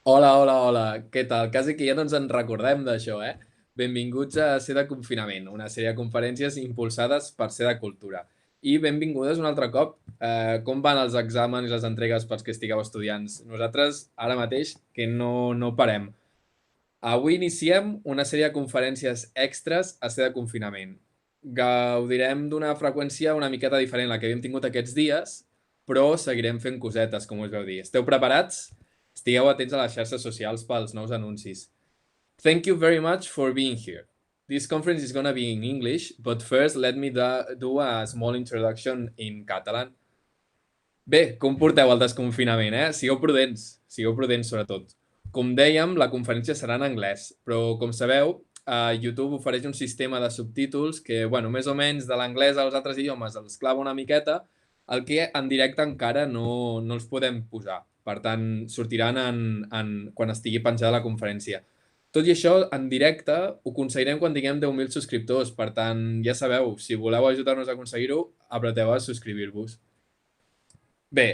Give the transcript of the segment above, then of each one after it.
Hola, hola, hola, què tal? Quasi que ja no ens en recordem d'això, eh? Benvinguts a C de Confinament, una sèrie de conferències impulsades per C de Cultura. I benvingudes un altre cop. Com van els exàmens i les entregues pels que estigueu estudiants? Nosaltres, ara mateix, que no parem. Avui iniciem una sèrie de conferències extres a C de Confinament. Gaudirem d'una freqüència una miqueta diferent a la que havíem tingut aquests dies, però seguirem fent cosetes, com us vau dir. Esteu preparats? Estigueu atents a les xarxes socials pels nous anuncis. Thank you very much for being here. This conference is going to be in English, but first let me do a small introduction in Catalan. Bé, com porteu el desconfinament, eh? Sigueu prudents sobretot. Com dèiem, la conferència serà en anglès, però com sabeu, YouTube ofereix un sistema de subtítols que, bueno, més o menys de l'anglès als altres idiomes els clava una miqueta, el que en directe encara no els podem posar. Per tant, sortiran quan estigui penjada la conferència. Tot i això, en directe ho aconseguirem quan tinguem 10.000 subscriptors. Per tant, ja sabeu, si voleu ajudar-nos a aconseguir-ho, apreteu a subscriure-vos. Bé,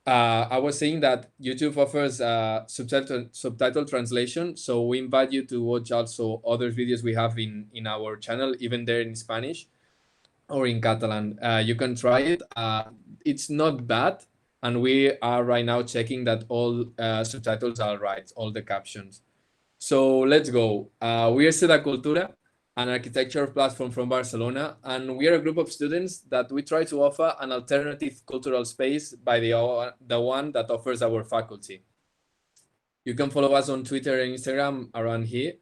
I was saying that YouTube offers subtitle translation, so we invite you to watch also other videos we have in our channel, even there in Spanish or in Catalan. You can try it. It's not bad, and we are right now checking that all subtitles are right, all the captions. So let's go. We are CdeCultura, an architecture platform from Barcelona, and we are a group of students that we try to offer an alternative cultural space by the one that offers our faculty. You can follow us on Twitter and Instagram around here,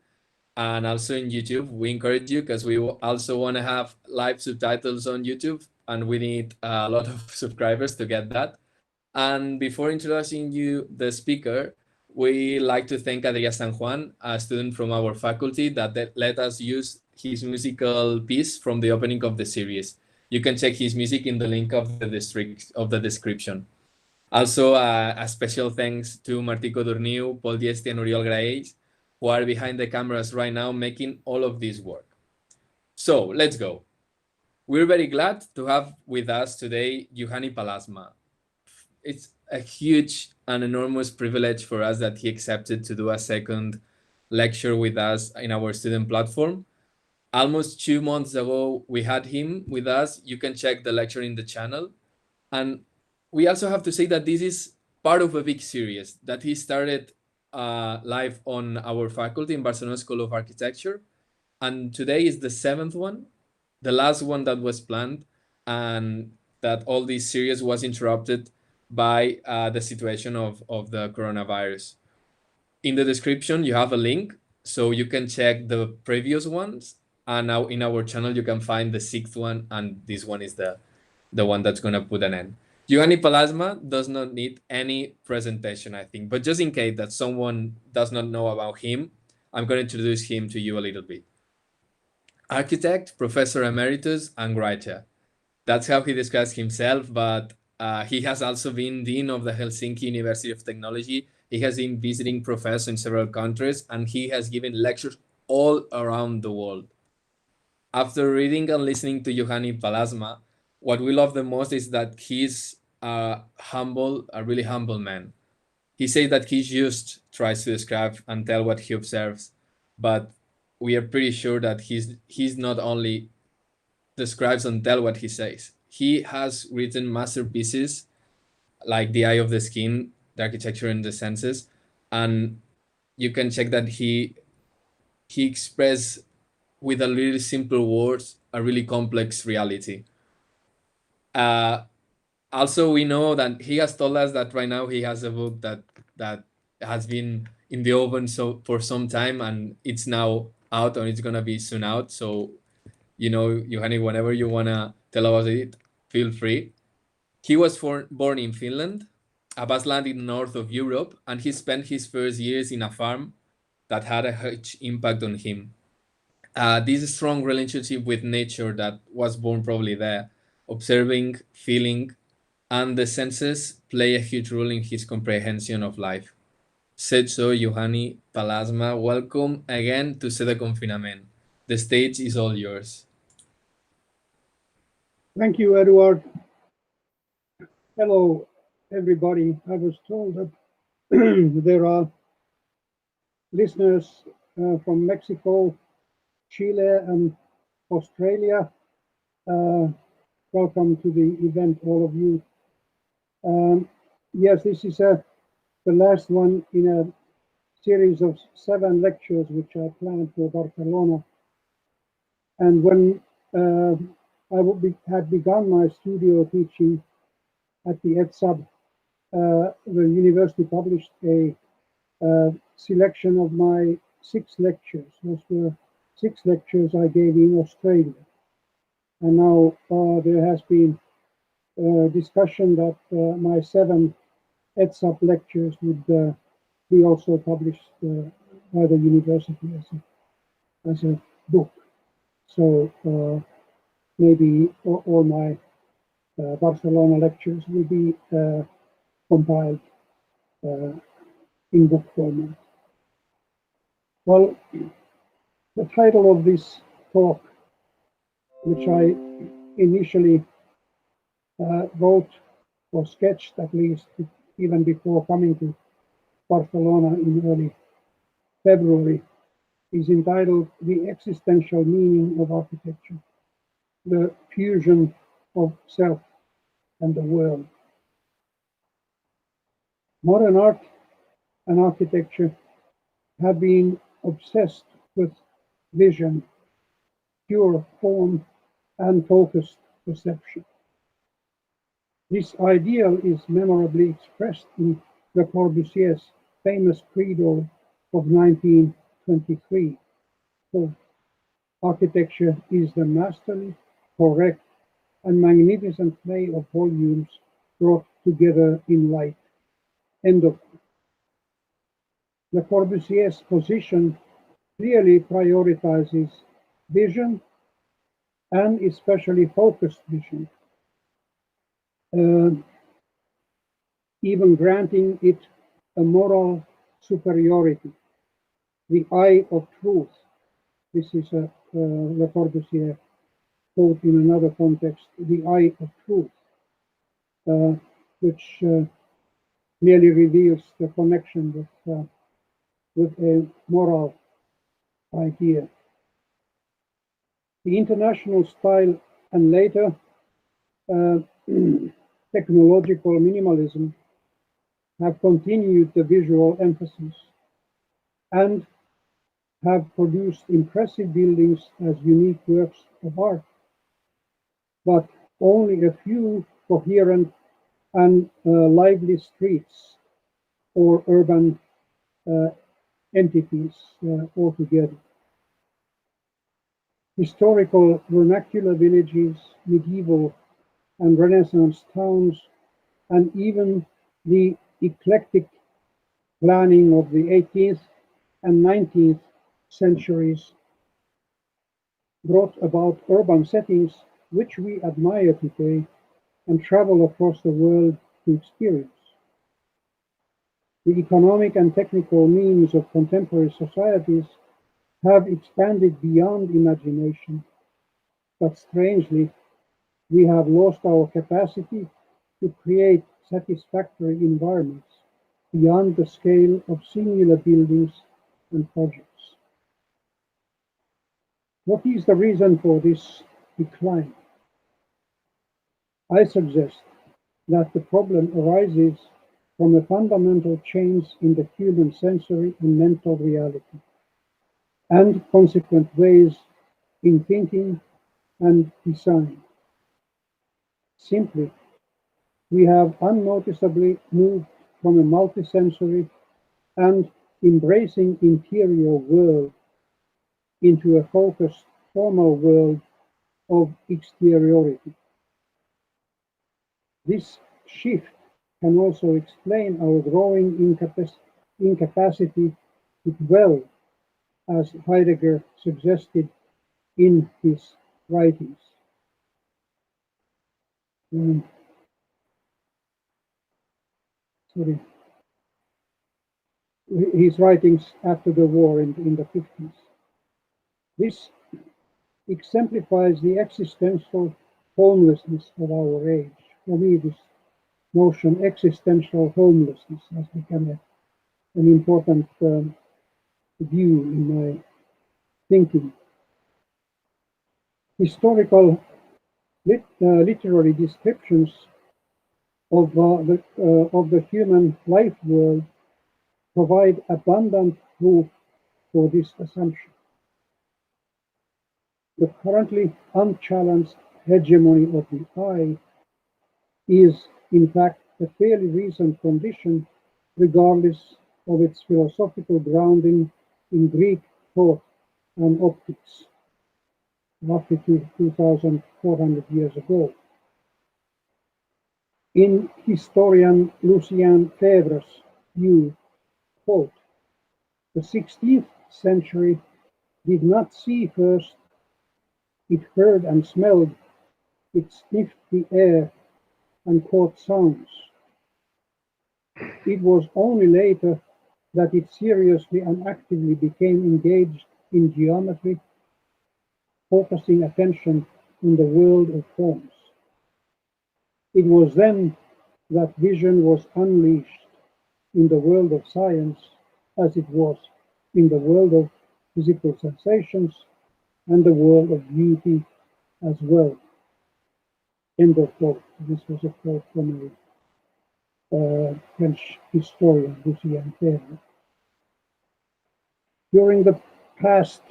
and also in YouTube. We encourage you because we also want to have live subtitles on YouTube, and we need a lot of subscribers to get that. And before introducing you the speaker, we like to thank Adrià Sanjuan, a student from our faculty that let us use his musical piece from the opening of the series. You can check his music in the link of the description. Also, a special thanks to Martí Codorniu, Pol Dieste, and Oriol Graells, who are behind the cameras right now making all of this work. So let's go. We're very glad to have with us today Juhani Pallasmaa. It's a huge and enormous privilege for us that he accepted to do a second lecture with us in our student platform. Almost 2 months ago, we had him with us. You can check the lecture in the channel. And we also have to say that this is part of a big series that he started live on our faculty in Barcelona School of Architecture. And today is the 7th one, the last one that was planned, and that all this series was interrupted by the situation of the coronavirus. In the description, you have a link, so you can check the previous ones. And now in our channel, you can find the 6th one, and this one is the one that's going to put an end. Juhani Pallasmaa does not need any presentation, I think, but just in case that someone does not know about him, I'm going to introduce him to you a little bit. Architect, professor emeritus, and writer. That's how he describes himself, but He has also been Dean of the Helsinki University of Technology. He has been visiting professor in several countries, and he has given lectures all around the world. After reading and listening to Juhani Pallasmaa, what we love the most is that he's a really humble man. He says that he just tries to describe and tell what he observes, but we are pretty sure that he's not only describes and tell what he says. He has written masterpieces like The Eye of the Skin, The Architecture and the Senses, and you can check that he expressed with a really simple words a really complex reality. Also, we know that he has told us that right now he has a book that has been in the oven for some time, and it's now out, or it's gonna be soon out. So, Juhani, whenever you wanna tell about it, feel free. He was born in Finland, a vast land in the north of Europe, and he spent his first years in a farm that had a huge impact on him. This strong relationship with nature that was born probably there, observing, feeling, and the senses play a huge role in his comprehension of life. Said so, Juhani Pallasmaa, welcome again to C de Confinament. The stage is all yours. Thank you, Eduard. Hello, everybody. I was told that there are listeners from Mexico, Chile, and Australia. Welcome to the event, all of you. Yes, this is the last one in a series of 7 lectures which I planned for Barcelona. And when had begun my studio teaching at the ETSAB, the university published a selection of my 6 lectures. Those were 6 lectures I gave in Australia. And now there has been discussion that my 7 ETSAB lectures would be also published by the university as a book. So maybe all my Barcelona lectures will be compiled in book format. Well, the title of this talk, which I initially wrote or sketched at least even before coming to Barcelona in early February, is entitled The Existential Meaning of Architecture, the Fusion of Self and the World. Modern art and architecture have been obsessed with vision, pure form, and focused perception. This ideal is memorably expressed in Le Corbusier's famous credo of 1923. So, architecture is the masterly, correct, and magnificent play of volumes brought together in light. End of quote. Le Corbusier's position clearly prioritizes vision, and especially focused vision, even granting it a moral superiority, the eye of truth. This is a Le Corbusier quote in another context, the eye of truth, which clearly reveals the connection with a moral idea. The international style and later technological minimalism have continued the visual emphasis and have produced impressive buildings as unique works of art, but only a few coherent and lively streets or urban entities altogether. Historical vernacular villages, medieval and Renaissance towns, and even the eclectic planning of the 18th and 19th centuries brought about urban settings which we admire today and travel across the world to experience. The economic and technical means of contemporary societies have expanded beyond imagination, but strangely, we have lost our capacity to create satisfactory environments beyond the scale of singular buildings and projects. What is the reason for this decline? I suggest that the problem arises from a fundamental change in the human sensory and mental reality, and consequent ways in thinking and design. Simply, we have unnoticeably moved from a multisensory and embracing interior world into a focused formal world of exteriority. This shift can also explain our growing incapacity to dwell, as Heidegger suggested in his writings. His writings after the war in the 50s. This exemplifies the existential homelessness of our age. For me, this notion, existential homelessness, has become an important view in my thinking. Historical literary descriptions of the human life world provide abundant proof for this assumption. The currently unchallenged hegemony of the I is, in fact, a fairly recent condition, regardless of its philosophical grounding in Greek thought and optics, roughly 2,400 years ago. In historian Lucien Febvre's view, quote, the 16th century did not see first, it heard and smelled, it sniffed the air and caught sounds. It was only later that it seriously and actively became engaged in geometry, focusing attention on the world of forms. It was then that vision was unleashed in the world of science, as it was in the world of physical sensations and the world of beauty as well. End of quote. This was a quote from a French historian, Lucien Febvre. During the past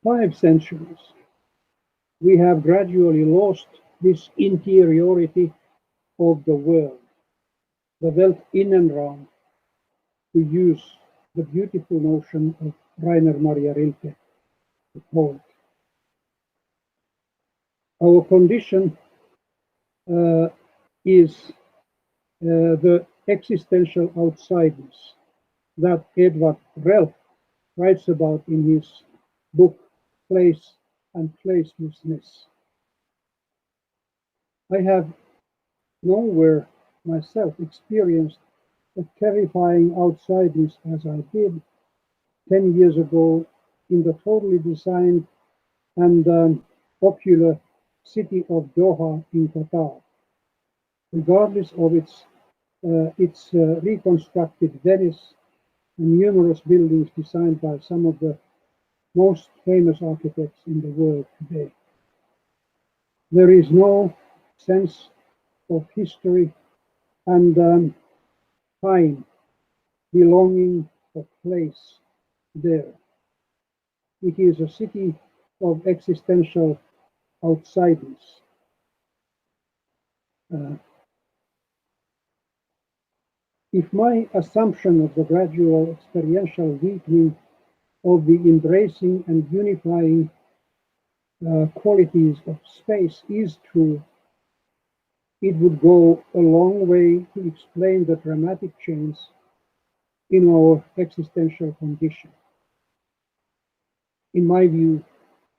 5 centuries, we have gradually lost this interiority of the world, the Weltinnenraum, to use the beautiful notion of Rainer Maria Rilke, the poet. Our condition is the existential outsideness that Eduard Llorens writes about in his book Place and Placelessness. I have nowhere myself experienced a terrifying outsideness as I did 10 years ago in the totally designed and popular city of Doha in Qatar. Regardless of its reconstructed Venice and numerous buildings designed by some of the most famous architects in the world today. There is no sense of history and time, belonging, or place there. It is a city of existential outsideness. If my assumption of the gradual experiential weakening of the embracing and unifying qualities of space is true, it would go a long way to explain the dramatic change in our existential condition. In my view,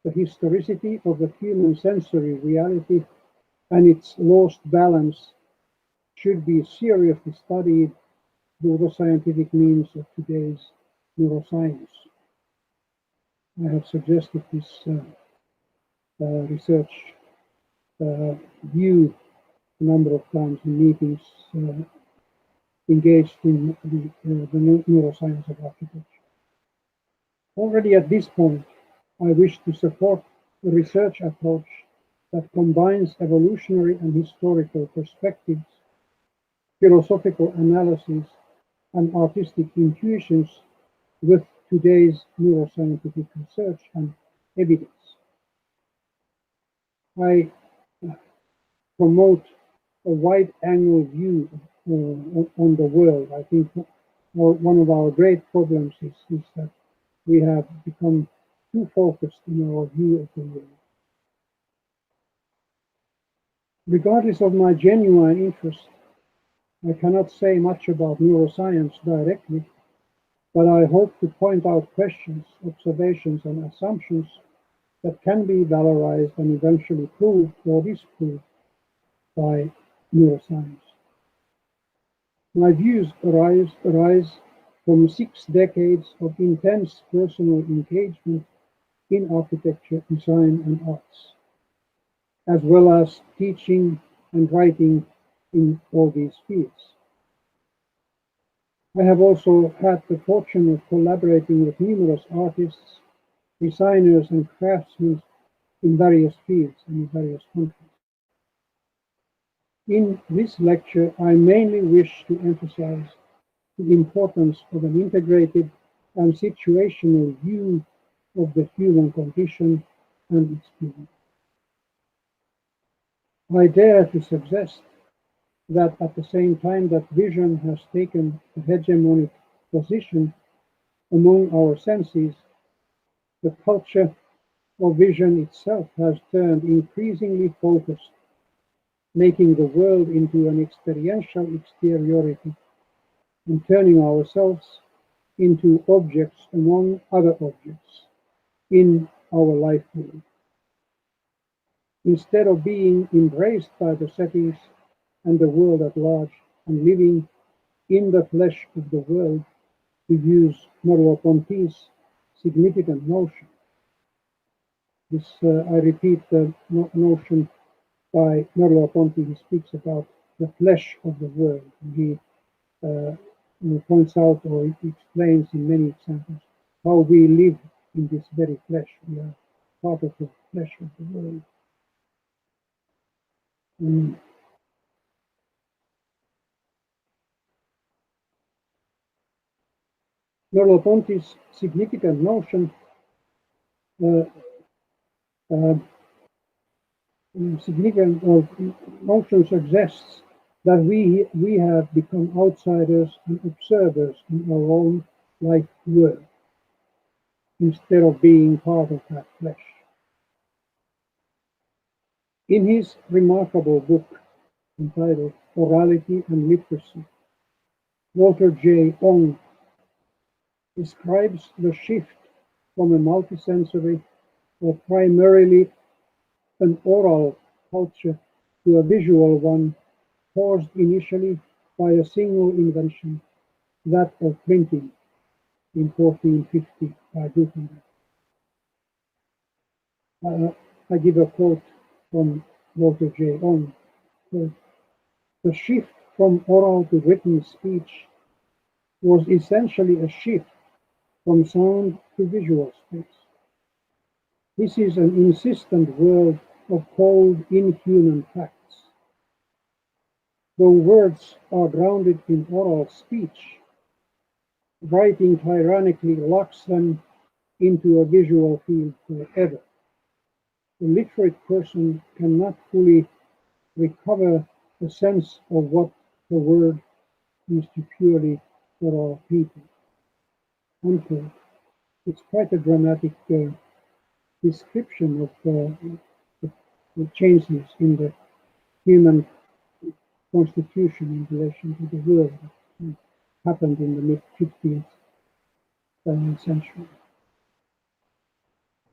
the historicity of the human sensory reality and its lost balance should be seriously studied through the scientific means of today's neuroscience. I have suggested this research view a number of times in meetings engaged in the neuroscience of architecture. Already at this point, I wish to support a research approach that combines evolutionary and historical perspectives, philosophical analysis, and artistic intuitions with today's neuroscientific research and evidence. I promote a wide-angle view on the world. I think one of our great problems is that we have become too focused in our view of the world. Regardless of my genuine interest, I cannot say much about neuroscience directly, but I hope to point out questions, observations, and assumptions that can be valorized and eventually proved or disproved by neuroscience. My views arise from 6 decades of intense personal engagement in architecture, design, and arts, as well as teaching and writing in all these fields. I have also had the fortune of collaborating with numerous artists, designers, and craftsmen in various fields and in various countries. In this lecture, I mainly wish to emphasize the importance of an integrated and situational view of the human condition and experience. I dare to suggest that at the same time that vision has taken a hegemonic position among our senses, the culture of vision itself has turned increasingly focused, making the world into an experiential exteriority and turning ourselves into objects among other objects in our life world. Instead of being embraced by the settings and the world at large and living in the flesh of the world, to use Merleau-Ponty's significant notion. This, I repeat the notion by Merleau-Ponty. He speaks about the flesh of the world. He points out or explains in many examples how we live in this very flesh. We are part of the flesh of the world. Merleau-Ponty's significant notion suggests that we have become outsiders and observers in our own life world, instead of being part of that flesh. In his remarkable book entitled Orality and Literacy, Walter J. Ong describes the shift from a multisensory or primarily an oral culture to a visual one, caused initially by a single invention, that of printing in 1450 by Gutenberg. I give a quote from Walter J. Ong. The shift from oral to written speech was essentially a shift from sound to visual space. This is an insistent world of cold, inhuman facts. Though words are grounded in oral speech, writing tyrannically locks them into a visual field forever. The literate person cannot fully recover the sense of what the word is to purely oral people. Unquote. It's quite a dramatic description of the changes in the human constitution in relation to the world that happened in the mid-15th century.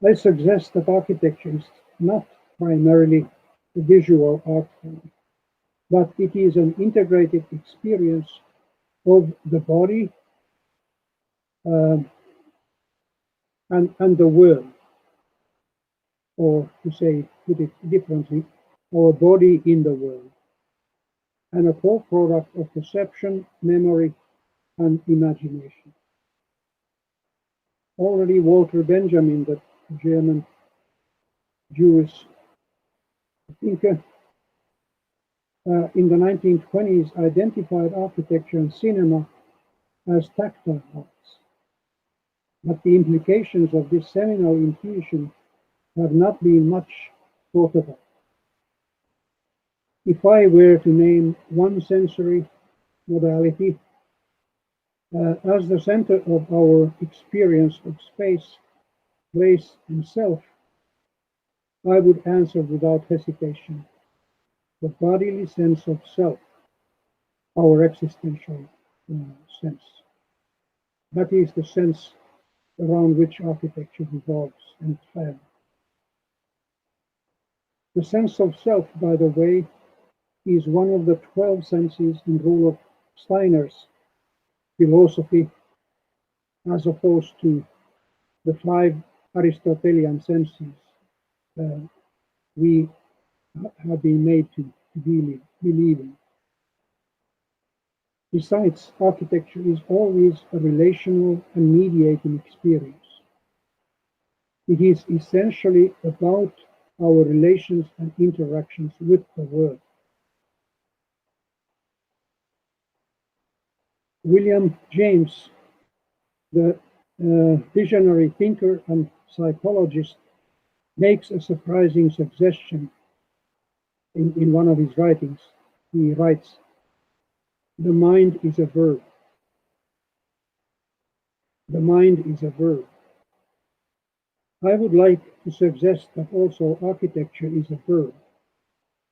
I suggest that architecture is not primarily visual art form, but it is an integrated experience of the body and the world, or to say, put it differently, our body in the world, and a co-product of perception, memory, and imagination. Already Walter Benjamin, the German Jewish thinker, in the 1920s identified architecture and cinema as tactile arts. But the implications of this seminal intuition have not been much thought about. If I were to name one sensory modality as the center of our experience of space, place, and self, I would answer without hesitation: the bodily sense of self, our existential sense. That is the sense around which architecture revolves and travels. The sense of self, by the way, is one of the 12 senses in Rudolf Steiner's philosophy, as opposed to the 5 Aristotelian senses we have been made to believe in. Besides, architecture is always a relational and mediating experience. It is essentially about our relations and interactions with the world. William James, the visionary thinker and psychologist, makes a surprising suggestion in one of his writings. He writes, "The mind is a verb. The mind is a verb." I would like to suggest that also architecture is a verb,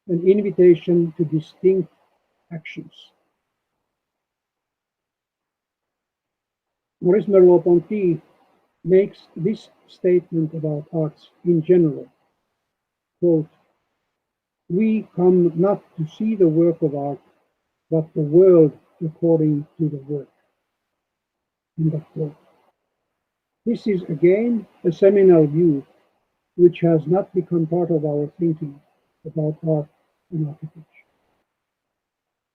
an invitation to distinct actions. Maurice Merleau-Ponty makes this statement about arts in general, quote, "We come not to see the work of art, but the world according to the work." End of quote. This is again a seminal view which has not become part of our thinking about art and architecture.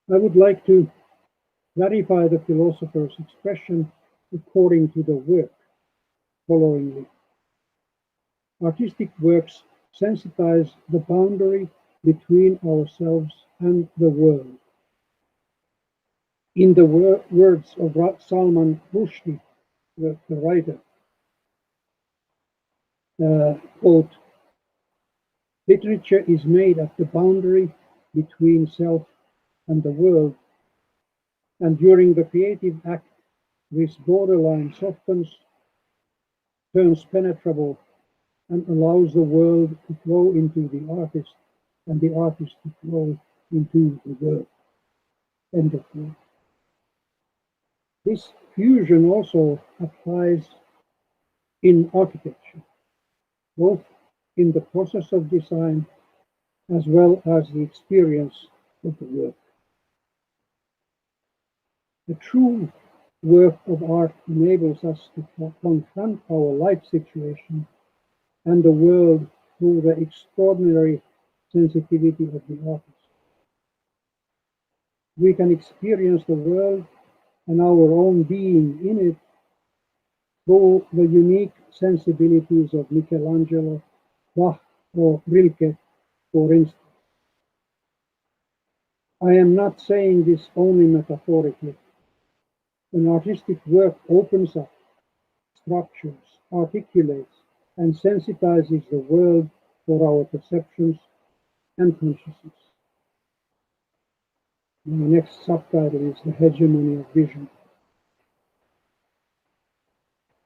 I would like to clarify the philosopher's expression according to the work followingly. Artistic works sensitize the boundary between ourselves and the world. In the words of Salman Rushdie, the writer, quote, "Literature is made at the boundary between self and the world, and during the creative act, this borderline softens, turns penetrable, and allows the world to flow into the artist and the artist to flow into the world." End of quote. This fusion also applies in architecture, both in the process of design as well as the experience of the work. The true work of art enables us to confront our life situation and the world through the extraordinary sensitivity of the artist. We can experience the world and our own being in it through the unique sensibilities of Michelangelo, Bach, or Rilke, for instance. I am not saying this only metaphorically. An artistic work opens up, structures, articulates, and sensitizes the world for our perceptions and consciousness. The next subtitle is The Hegemony of Vision.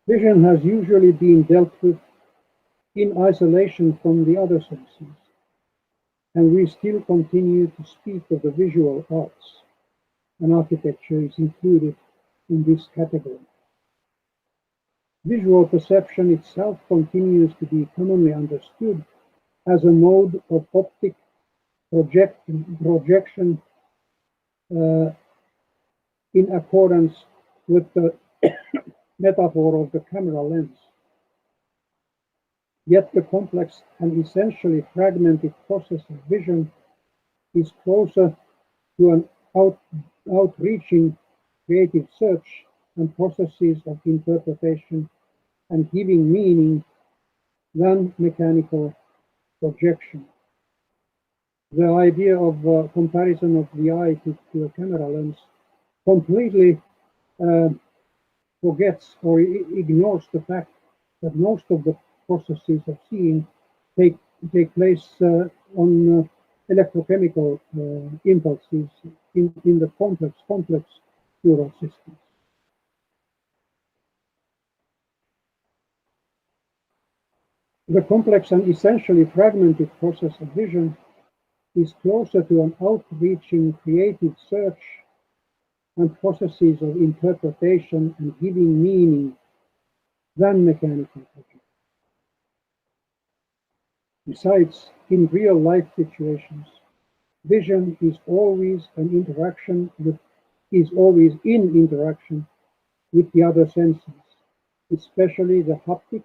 Vision has usually been dealt with in isolation from the other senses, and we still continue to speak of the visual arts, and architecture is included in this category. Visual perception itself continues to be commonly understood as a mode of optic projection in accordance with the metaphor of the camera lens. Yet the complex and essentially fragmented process of vision is closer to an outreaching creative search and processes of interpretation and giving meaning than mechanical projection. The idea of comparison of the eye to a camera lens completely forgets or ignores the fact that most of the processes of seeing take place on electrochemical impulses in the complex neural systems. The complex and essentially fragmented process of vision is closer to an outreaching creative search and processes of interpretation and giving meaning than mechanical projection. Besides, in real life situations, vision is always in interaction with the other senses, especially the haptic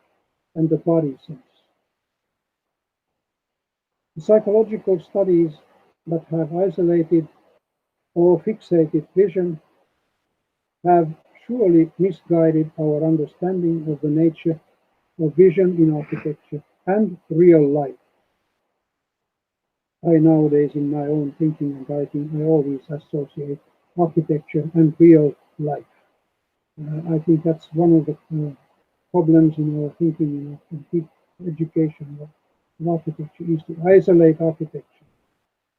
and the body sense. The psychological studies that have isolated or fixated vision have surely misguided our understanding of the nature of vision in architecture and real life. I nowadays, in my own thinking and writing, I always associate architecture and real life. I think that's one of the problems in our thinking in education of architecture is to isolate architecture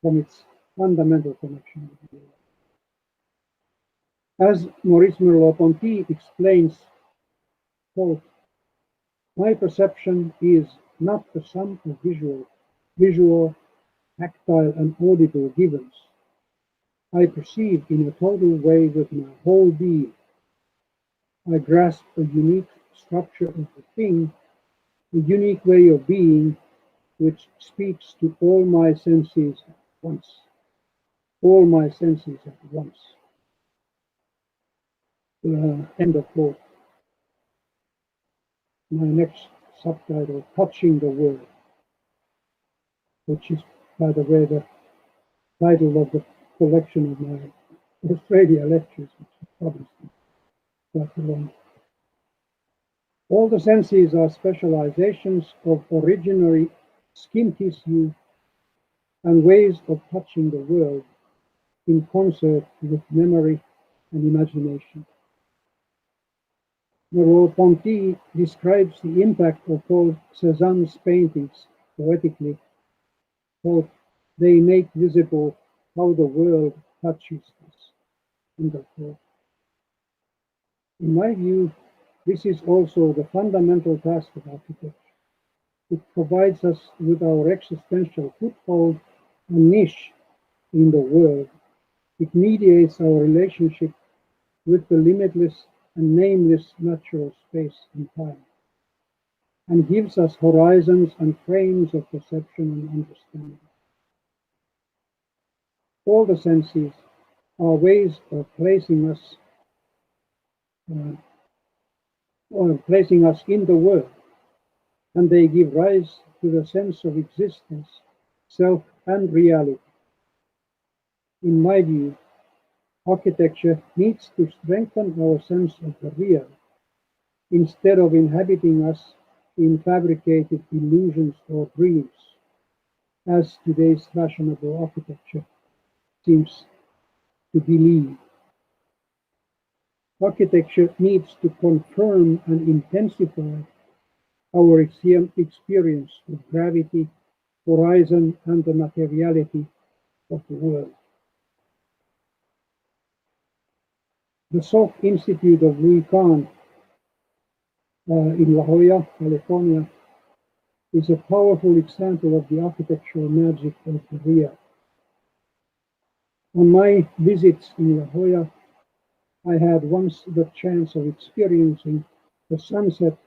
from its fundamental connection with real life. As Maurice Merleau-Ponty explains, quote, "My perception is not the sum of visual, tactile and audible givens. I perceive in a total way with my whole being. I grasp a unique structure of the thing, a unique way of being, which speaks to all my senses at once. All my senses at once." End of quote. My next subtitle, Touching the World, which is, by the way, the title of the collection of my Australia lectures, which is published quite a long. All the senses are specializations of originary skin tissue and ways of touching the world in concert with memory and imagination. Merleau-Ponty describes the impact of Paul Cézanne's paintings poetically. Quote, "They make visible how the world touches us." End of quote. In my view, this is also the fundamental task of architecture. It provides us with our existential foothold and niche in the world. It mediates our relationship with the limitless and nameless natural space and time, and gives us horizons and frames of perception and understanding. All the senses are ways of placing us in the world, and they give rise to the sense of existence, self, and reality. In my view, architecture needs to strengthen our sense of the real, instead of inhabiting us in fabricated illusions or dreams, as today's fashionable architecture seems to believe. Architecture needs to confirm and intensify our experience of gravity, horizon, and the materiality of the world. The Salk Institute of Louis Kahn in La Jolla, California, is a powerful example of the architectural magic of the real. On my visits in La Jolla, I had once the chance of experiencing the sun set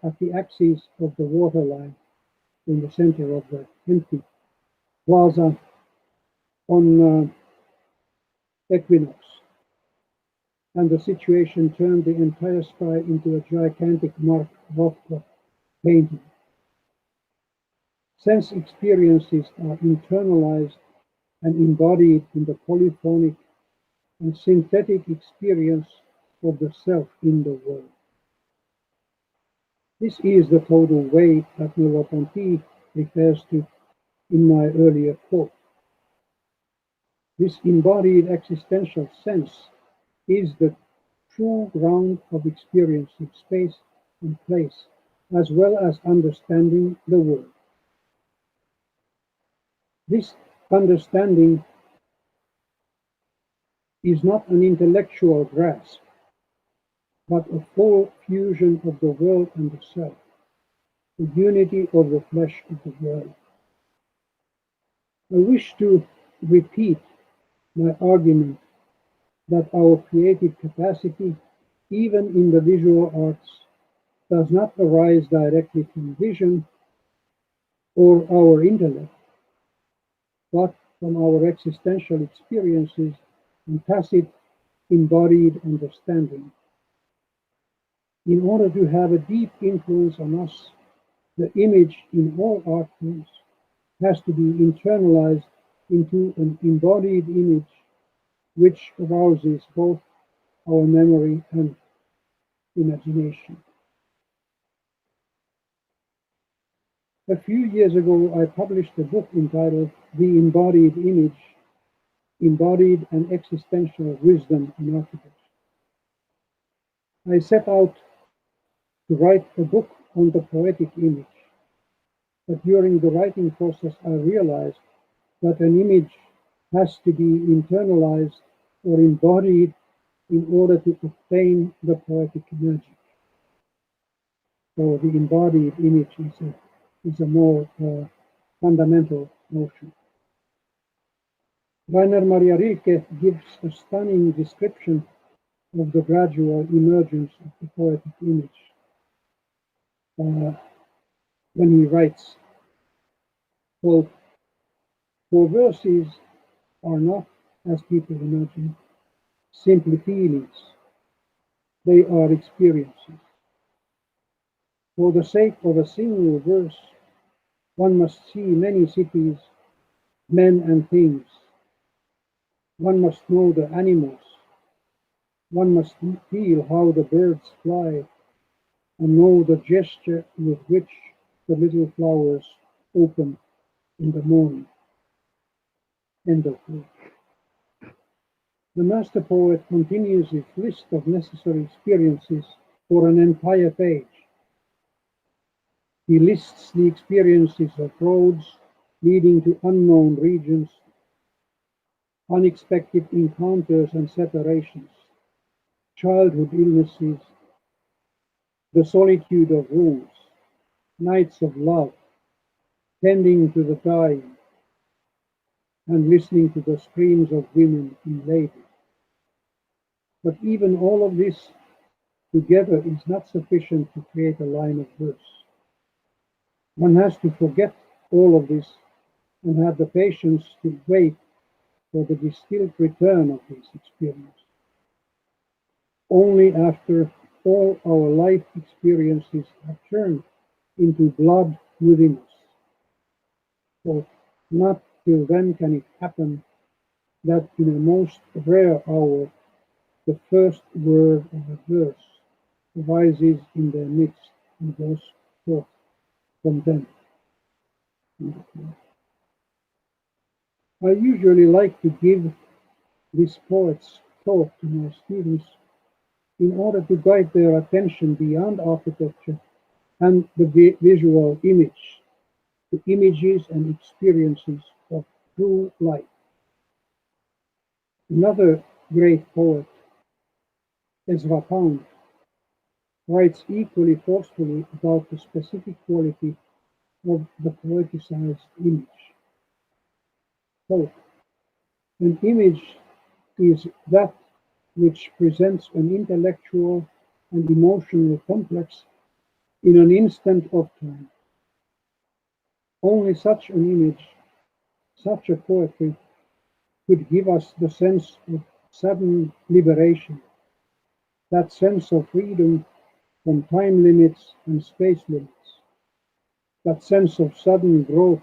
at the axis of the waterline in the center of the empty plaza on equinox, and the situation turned the entire sky into a gigantic Mark Rothko painting. Sense experiences are internalized and embodied in the polyphonic and synthetic experience of the self in the world. This is the total way that Merleau-Ponty refers to in my earlier quote. This embodied existential sense is the true ground of experiencing space and place, as well as understanding the world. This understanding is not an intellectual grasp, but a full fusion of the world and the self, the unity of the flesh of the world. I wish to repeat my argument that our creative capacity, even in the visual arts, does not arise directly from vision or our intellect, but from our existential experiences and tacit embodied understanding. In order to have a deep influence on us, the image in all art forms has to be internalized into an embodied image which arouses both our memory and imagination. A few years ago, I published a book entitled The Embodied Image, Embodied and Existential Wisdom in Architecture. I set out to write a book on the poetic image, but during the writing process, I realized that an image has to be internalized or embodied in order to obtain the poetic magic. So the embodied image is a more fundamental notion. Rainer Maria Rilke gives a stunning description of the gradual emergence of the poetic image when he writes, quote, "For verses are not, as people imagine, simply feelings. They are experiences. For the sake of a single verse, one must see many cities, men and things. One must know the animals. One must feel how the birds fly and know the gesture with which the little flowers open in the morning." End of quote. The master poet continues his list of necessary experiences for an entire page. He lists the experiences of roads leading to unknown regions, unexpected encounters and separations, childhood illnesses, the solitude of rooms, nights of love, tending to the dying, and listening to the screams of women in labor. But even all of this together is not sufficient to create a line of verse. One has to forget all of this and have the patience to wait for the distilled return of this experience. Only after all our life experiences have turned into blood within us. So not till then can it happen that in a most rare hour, the first word of a verse arises in their midst and goes forth from them. I usually like to give this poet's thought to my students in order to guide their attention beyond architecture and the visual image, to images and experiences of true life. Another great poet, Ezra Pound, writes equally forcefully about the specific quality of the poeticized image. Quote, "An image is that which presents an intellectual and emotional complex in an instant of time. Only such an image such a poetry could give us the sense of sudden liberation, that sense of freedom from time limits and space limits, that sense of sudden growth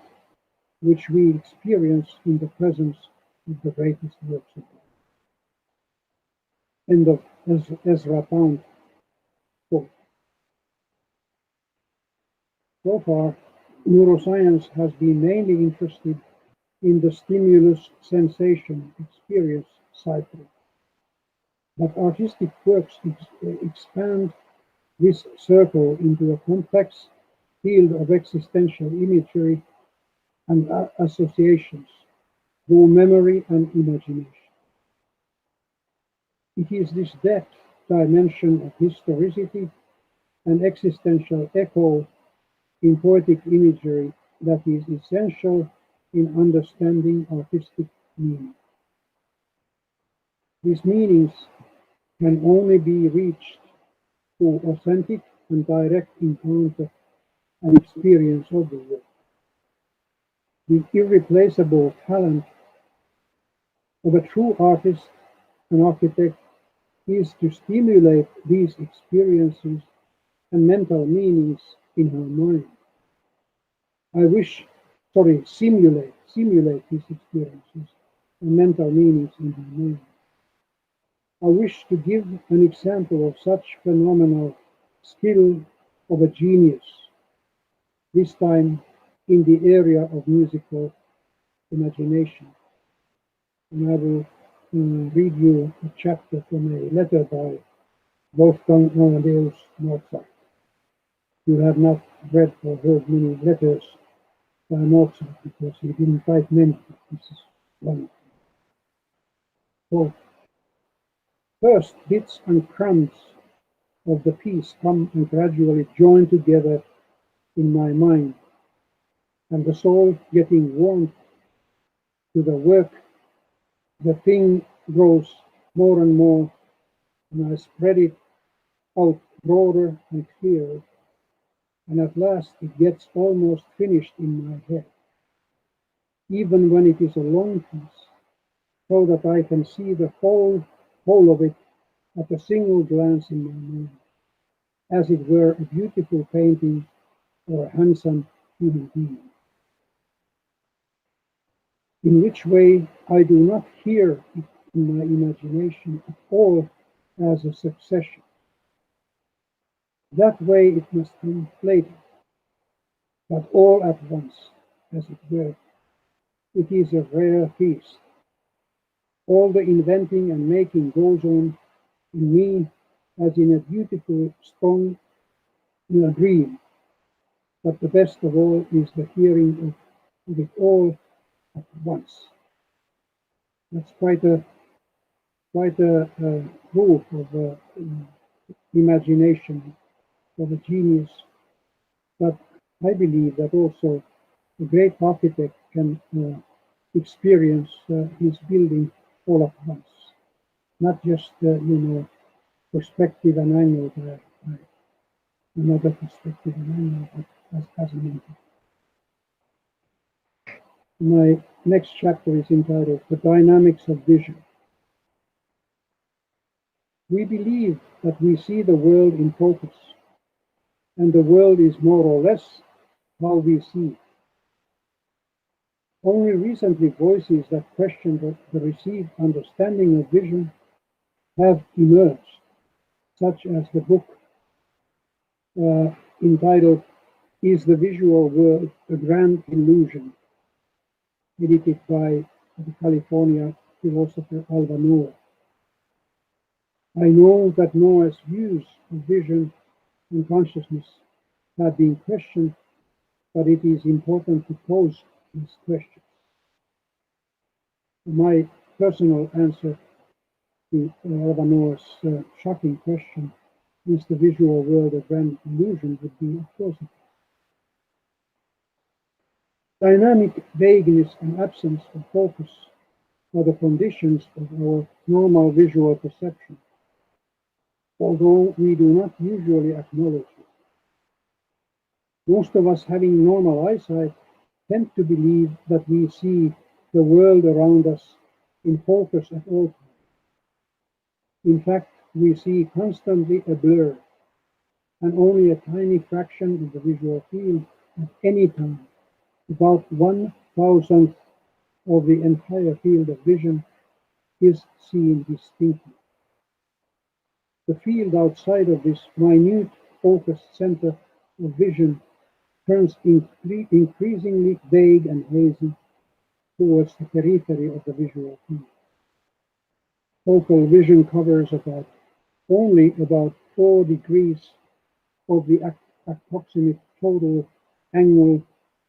which we experience in the presence of the greatest works of God. End of Ezra Pound quote. So far, neuroscience has been mainly interested in the stimulus sensation experience cycle. But artistic works expand this circle into a complex field of existential imagery and associations through memory and imagination. It is this depth dimension of historicity and existential echo in poetic imagery that is essential in understanding artistic meaning. These meanings can only be reached through authentic and direct encounter and experience of the work. The irreplaceable talent of a true artist and architect is to stimulate these experiences and mental meanings in her mind. Simulate these experiences and mental meanings in her mind. I wish to give an example of such phenomenal skill of a genius, this time in the area of musical imagination. And I will read you a chapter from a letter by Wolfgang Amadeus Mozart. You have not read or heard many letters by Mozart because he didn't write many. This is one. So, first, bits and crumbs of the piece come and gradually join together in my mind, and the soul getting warmed to the work, the thing grows more and more, and I spread it out broader and clearer, and at last it gets almost finished in my head, even when it is a long piece, so that I can see the whole of it at a single glance in my mind, as it were a beautiful painting or a handsome human being. In which way I do not hear it in my imagination at all as a succession. That way it must come later, but all at once, as it were. It is a rare feast. All the inventing and making goes on in me as in a beautiful, strong dream. But the best of all is the hearing of it all at once. That's quite a proof of imagination of a genius. But I believe that also a great architect can experience his building all at once, not just perspective and angle by another perspective and angle, but as an input. My next chapter is entitled The Dynamics of Vision. We believe that we see the world in focus, and the world is more or less how we see it. Only recently voices that question the received understanding of vision have emerged, such as the book entitled Is the Visual World a Grand Illusion?, edited by the California philosopher Alva Noah. I know that Noah's views of vision and consciousness have been questioned, but it is important to pose these questions. My personal answer to Alva Noah's shocking question, is the visual world a grand illusion, would be, of course, it is. Dynamic vagueness and absence of focus are the conditions of our normal visual perception, although we do not usually acknowledge it. Most of us having normal eyesight tend to believe that we see the world around us in focus at all times. In fact, we see constantly a blur, and only a tiny fraction of the visual field at any time, about 1/1000th of the entire field of vision, is seen distinctly. The field outside of this minute focused center of vision turns increasingly vague and hazy towards the periphery of the visual field. Focal vision covers only about 4 degrees of the approximate total angle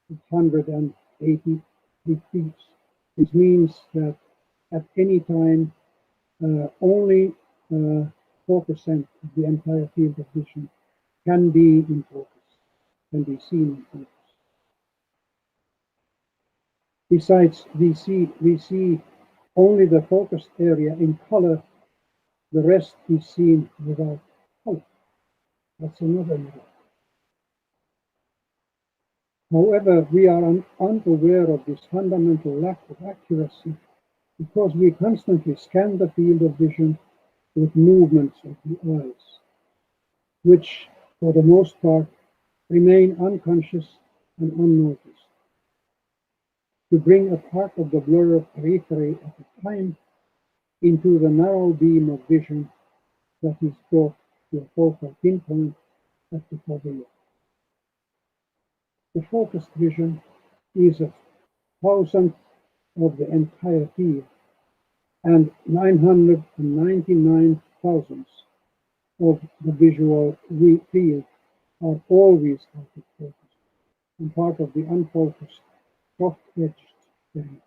of 180 degrees. This means that at any time, only 4% of the entire field of vision can be in focus, can be seen in focus. Besides, we see only the focused area in color. The rest is seen without color. That's another error. However, we are unaware of this fundamental lack of accuracy because we constantly scan the field of vision with movements of the eyes, which, for the most part, remain unconscious and unnoticed. To bring a part of the blur of periphery at a time into the narrow beam of vision that is brought to a focal pinpoint at the fovea. The focused vision is 1/1000th of the entire field, and 999,000ths of the visual field are always out of focus and part of the unfocused, soft-edged area.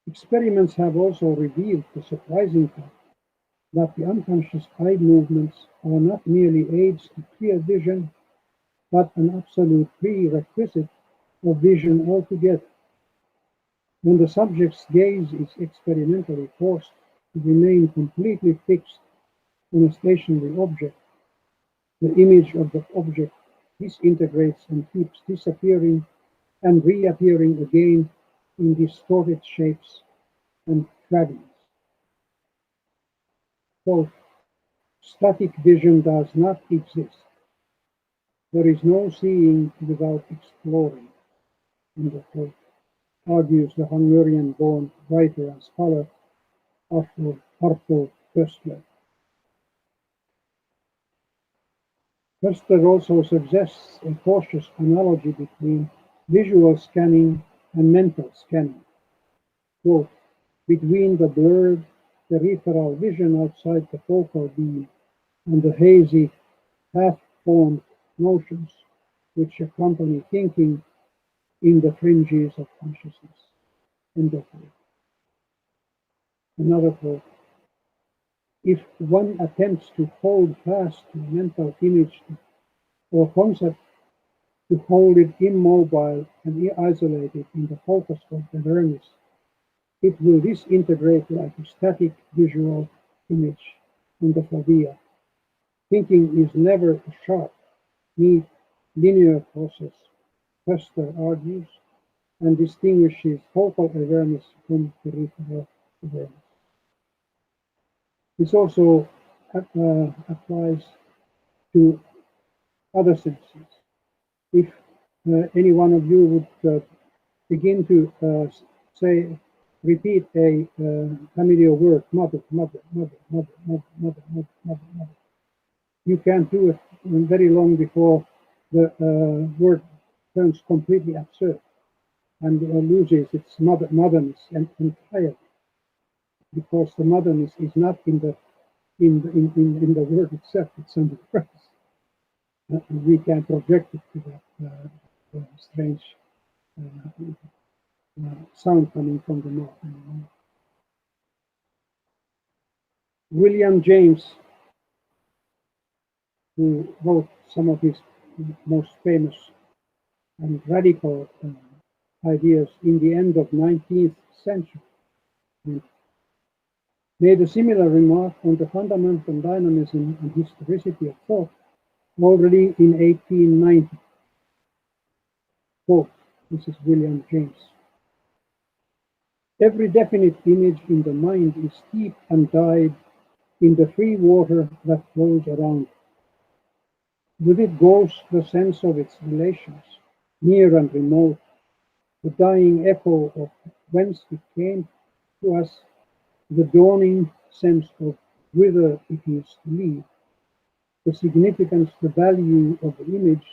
Experiments have also revealed the surprising fact that the unconscious eye movements are not merely aids to clear vision, but an absolute prerequisite of vision altogether. When the subject's gaze is experimentally forced to remain completely fixed on a stationary object, the image of the object disintegrates and keeps disappearing and reappearing again in distorted shapes and fragments. Quote, static vision does not exist. There is no seeing without exploring, end of quote, argues the Hungarian-born writer and scholar Arthur Koestler. Koestler also suggests a cautious analogy between visual scanning and mental scanning. Quote, between the blurred peripheral vision outside the focal beam and the hazy, half-formed notions which accompany thinking in the fringes of consciousness. End of quote. Another quote. If one attempts to hold fast to a mental image or concept, to hold it immobile and isolated in the focus of awareness, it will disintegrate like a static visual image in the fovea. Thinking is never a sharp, neat, linear process, Koestler argues, and distinguishes focal awareness from peripheral awareness. This also applies to other senses. If any one of you would begin to repeat a familiar word, mother, mother, mother, mother, mother, mother, mother, mother, mother, you can't do it very long before the word turns completely absurd and loses its motherness entirely, because the motherness is not in the word itself; it's under the phrase. We can project it to that strange sound coming from the mouth. William James, who wrote some of his most famous and radical ideas in the end of 19th century, made a similar remark on the fundamental dynamism and historicity of thought already in 1890. Quote, This is William James. Every definite image in the mind is steeped and dyed in the free water that flows around. With it goes the sense of its relations, near and remote, the dying echo of whence it came to us, the dawning sense of whither it is to lead. The significance, the value of the image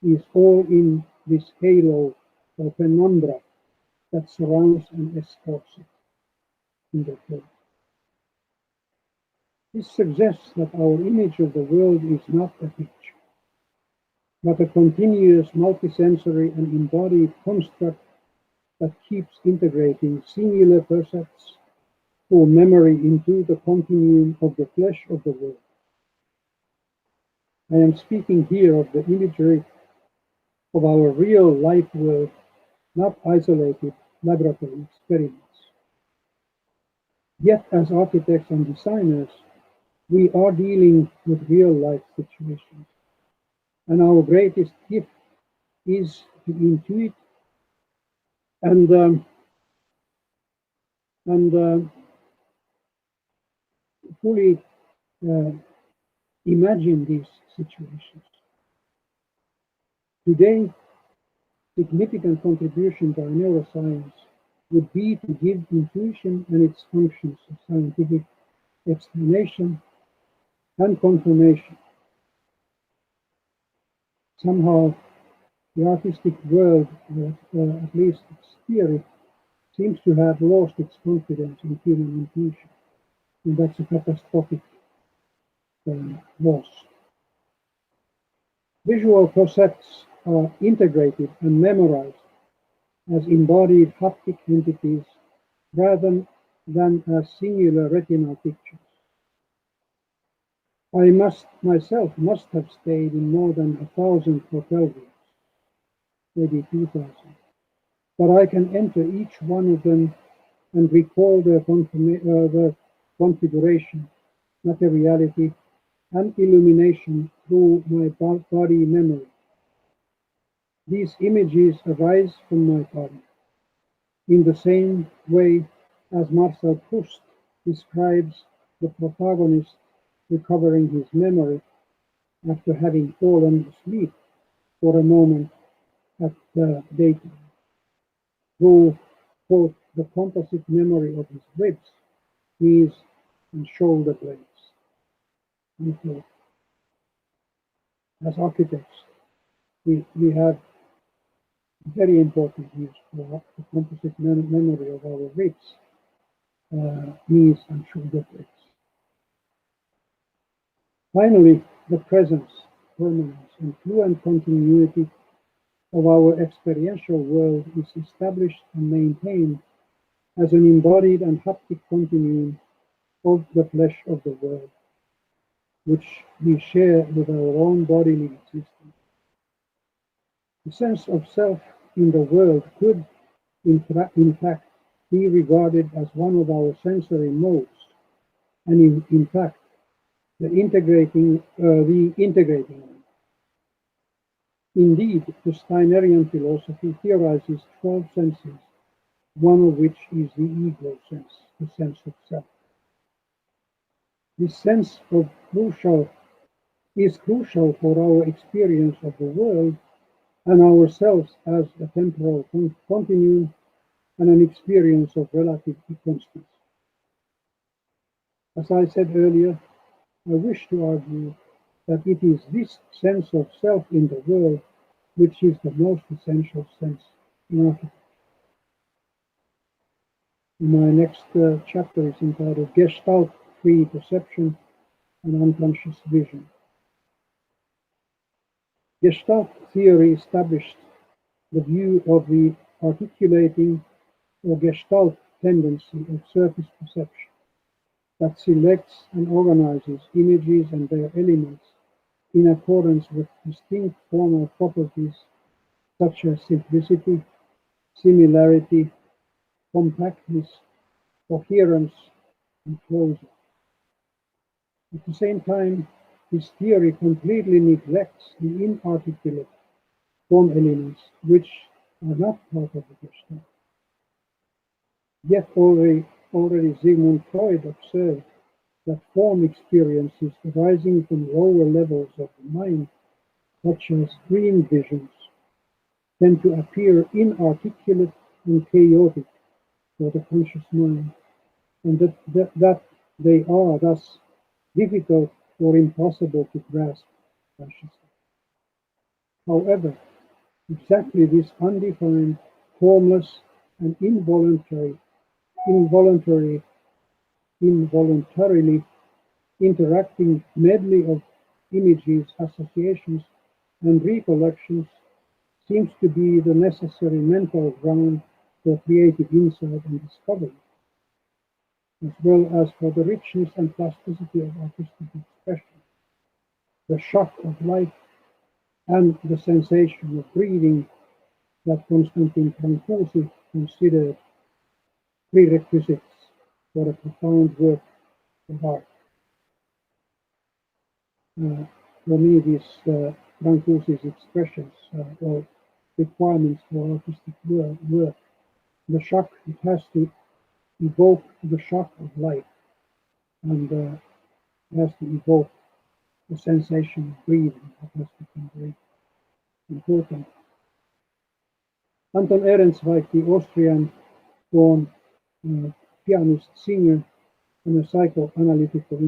is all in this halo or penumbra that surrounds and escorts it in the flow. This suggests that our image of the world is not a picture, but a continuous multisensory and embodied construct that keeps integrating singular percepts or memory into the continuum of the flesh of the world. I am speaking here of the imagery of our real life world, not isolated laboratory experiments. Yet, as architects and designers, we are dealing with real life situations. And our greatest gift is to intuit and fully imagine these situations. Today, significant contribution by neuroscience would be to give intuition and its functions a scientific explanation and confirmation. Somehow, the artistic world, at least its theory, seems to have lost its confidence in human intuition, and that's a catastrophic loss. Visual percepts are integrated and memorized as embodied haptic entities rather than as singular retinal pictures. I myself must have stayed in more than 1,000 hotel rooms, maybe 2,000, but I can enter each one of them and recall their configuration, materiality, and illumination through my body memory. These images arise from my body, in the same way as Marcel Proust describes the protagonist recovering his memory after having fallen asleep for a moment at daytime, through both the composite memory of his ribs, knees, and shoulder blades. As architects, we have very important use for the composite memory of our ribs, knees, and shoulder blades. Finally, the presence, permanence, and fluent continuity of our experiential world is established and maintained as an embodied and haptic continuum of the flesh of the world, which we share with our own bodily existence. The sense of self in the world could, in fact, be regarded as one of our sensory modes, and in fact, the integrating one. Indeed, the Steinerian philosophy theorizes 12 senses, one of which is the ego sense, the sense of self. This sense is crucial for our experience of the world and ourselves as a temporal continuum and an experience of relative constants. As I said earlier, I wish to argue that it is this sense of self in the world which is the most essential sense in architecture. My next chapter is entitled Gestalt, Free Perception, and Unconscious Vision. Gestalt theory established the view of the articulating or Gestalt tendency of surface perception that selects and organizes images and their elements in accordance with distinct formal properties such as simplicity, similarity, compactness, coherence, and closure. At the same time, this theory completely neglects the inarticulate form elements which are not part of the Gestalt. Yet already Sigmund Freud observed that form experiences arising from lower levels of the mind, such as dream visions, tend to appear inarticulate and chaotic for the conscious mind, and that they are thus difficult or impossible to grasp consciously. However, exactly this undefined, formless, and involuntarily interacting medley of images, associations, and recollections seems to be the necessary mental ground for creative insight and discovery, as well as for the richness and plasticity of artistic expression. The shock of life and the sensation of breathing that Constantin Brancusi considered prerequisites for a profound work of art. For me, these Brancusi's expressions or requirements for artistic work, the shock, it has to evoke the shock of life, and it has to evoke the sensation of breathing. That has become very important. Anton Ehrenzweig, the Austrian-born pianist, singer, and a psychoanalytical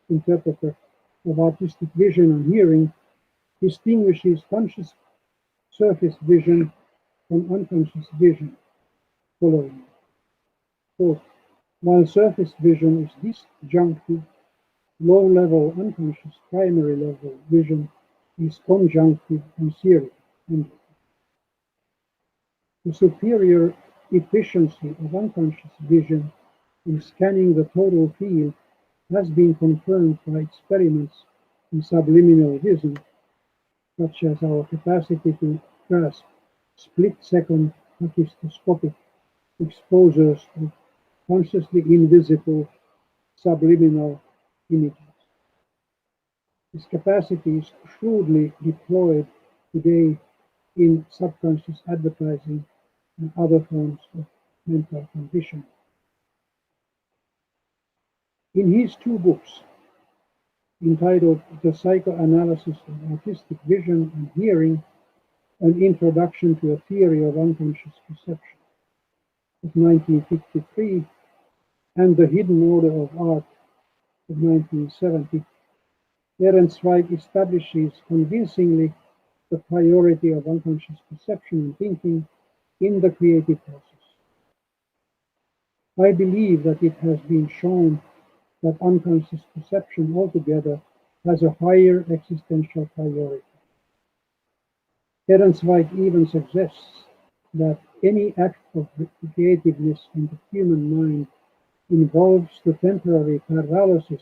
interpreter of artistic vision and hearing, distinguishes conscious surface vision from unconscious vision, following. Quote, while surface vision is disjunctive, low-level unconscious primary level vision is conjunctive and serial. The superior efficiency of unconscious vision in scanning the total field has been confirmed by experiments in subliminal vision, such as our capacity to grasp split-second tachistoscopic exposures of consciously invisible subliminal images. This capacity is shrewdly deployed today in subconscious advertising and other forms of mental conditioning. In his two books, entitled The Psychoanalysis of Artistic Vision and Hearing, An Introduction to a Theory of Unconscious Perception, of 1953, and The Hidden Order of Art, of 1970, Ehrenzweig establishes convincingly the priority of unconscious perception and thinking in the creative process. I believe that it has been shown that unconscious perception altogether has a higher existential priority. Ehrenzweig even suggests that any act of creativeness in the human mind involves the temporary paralysis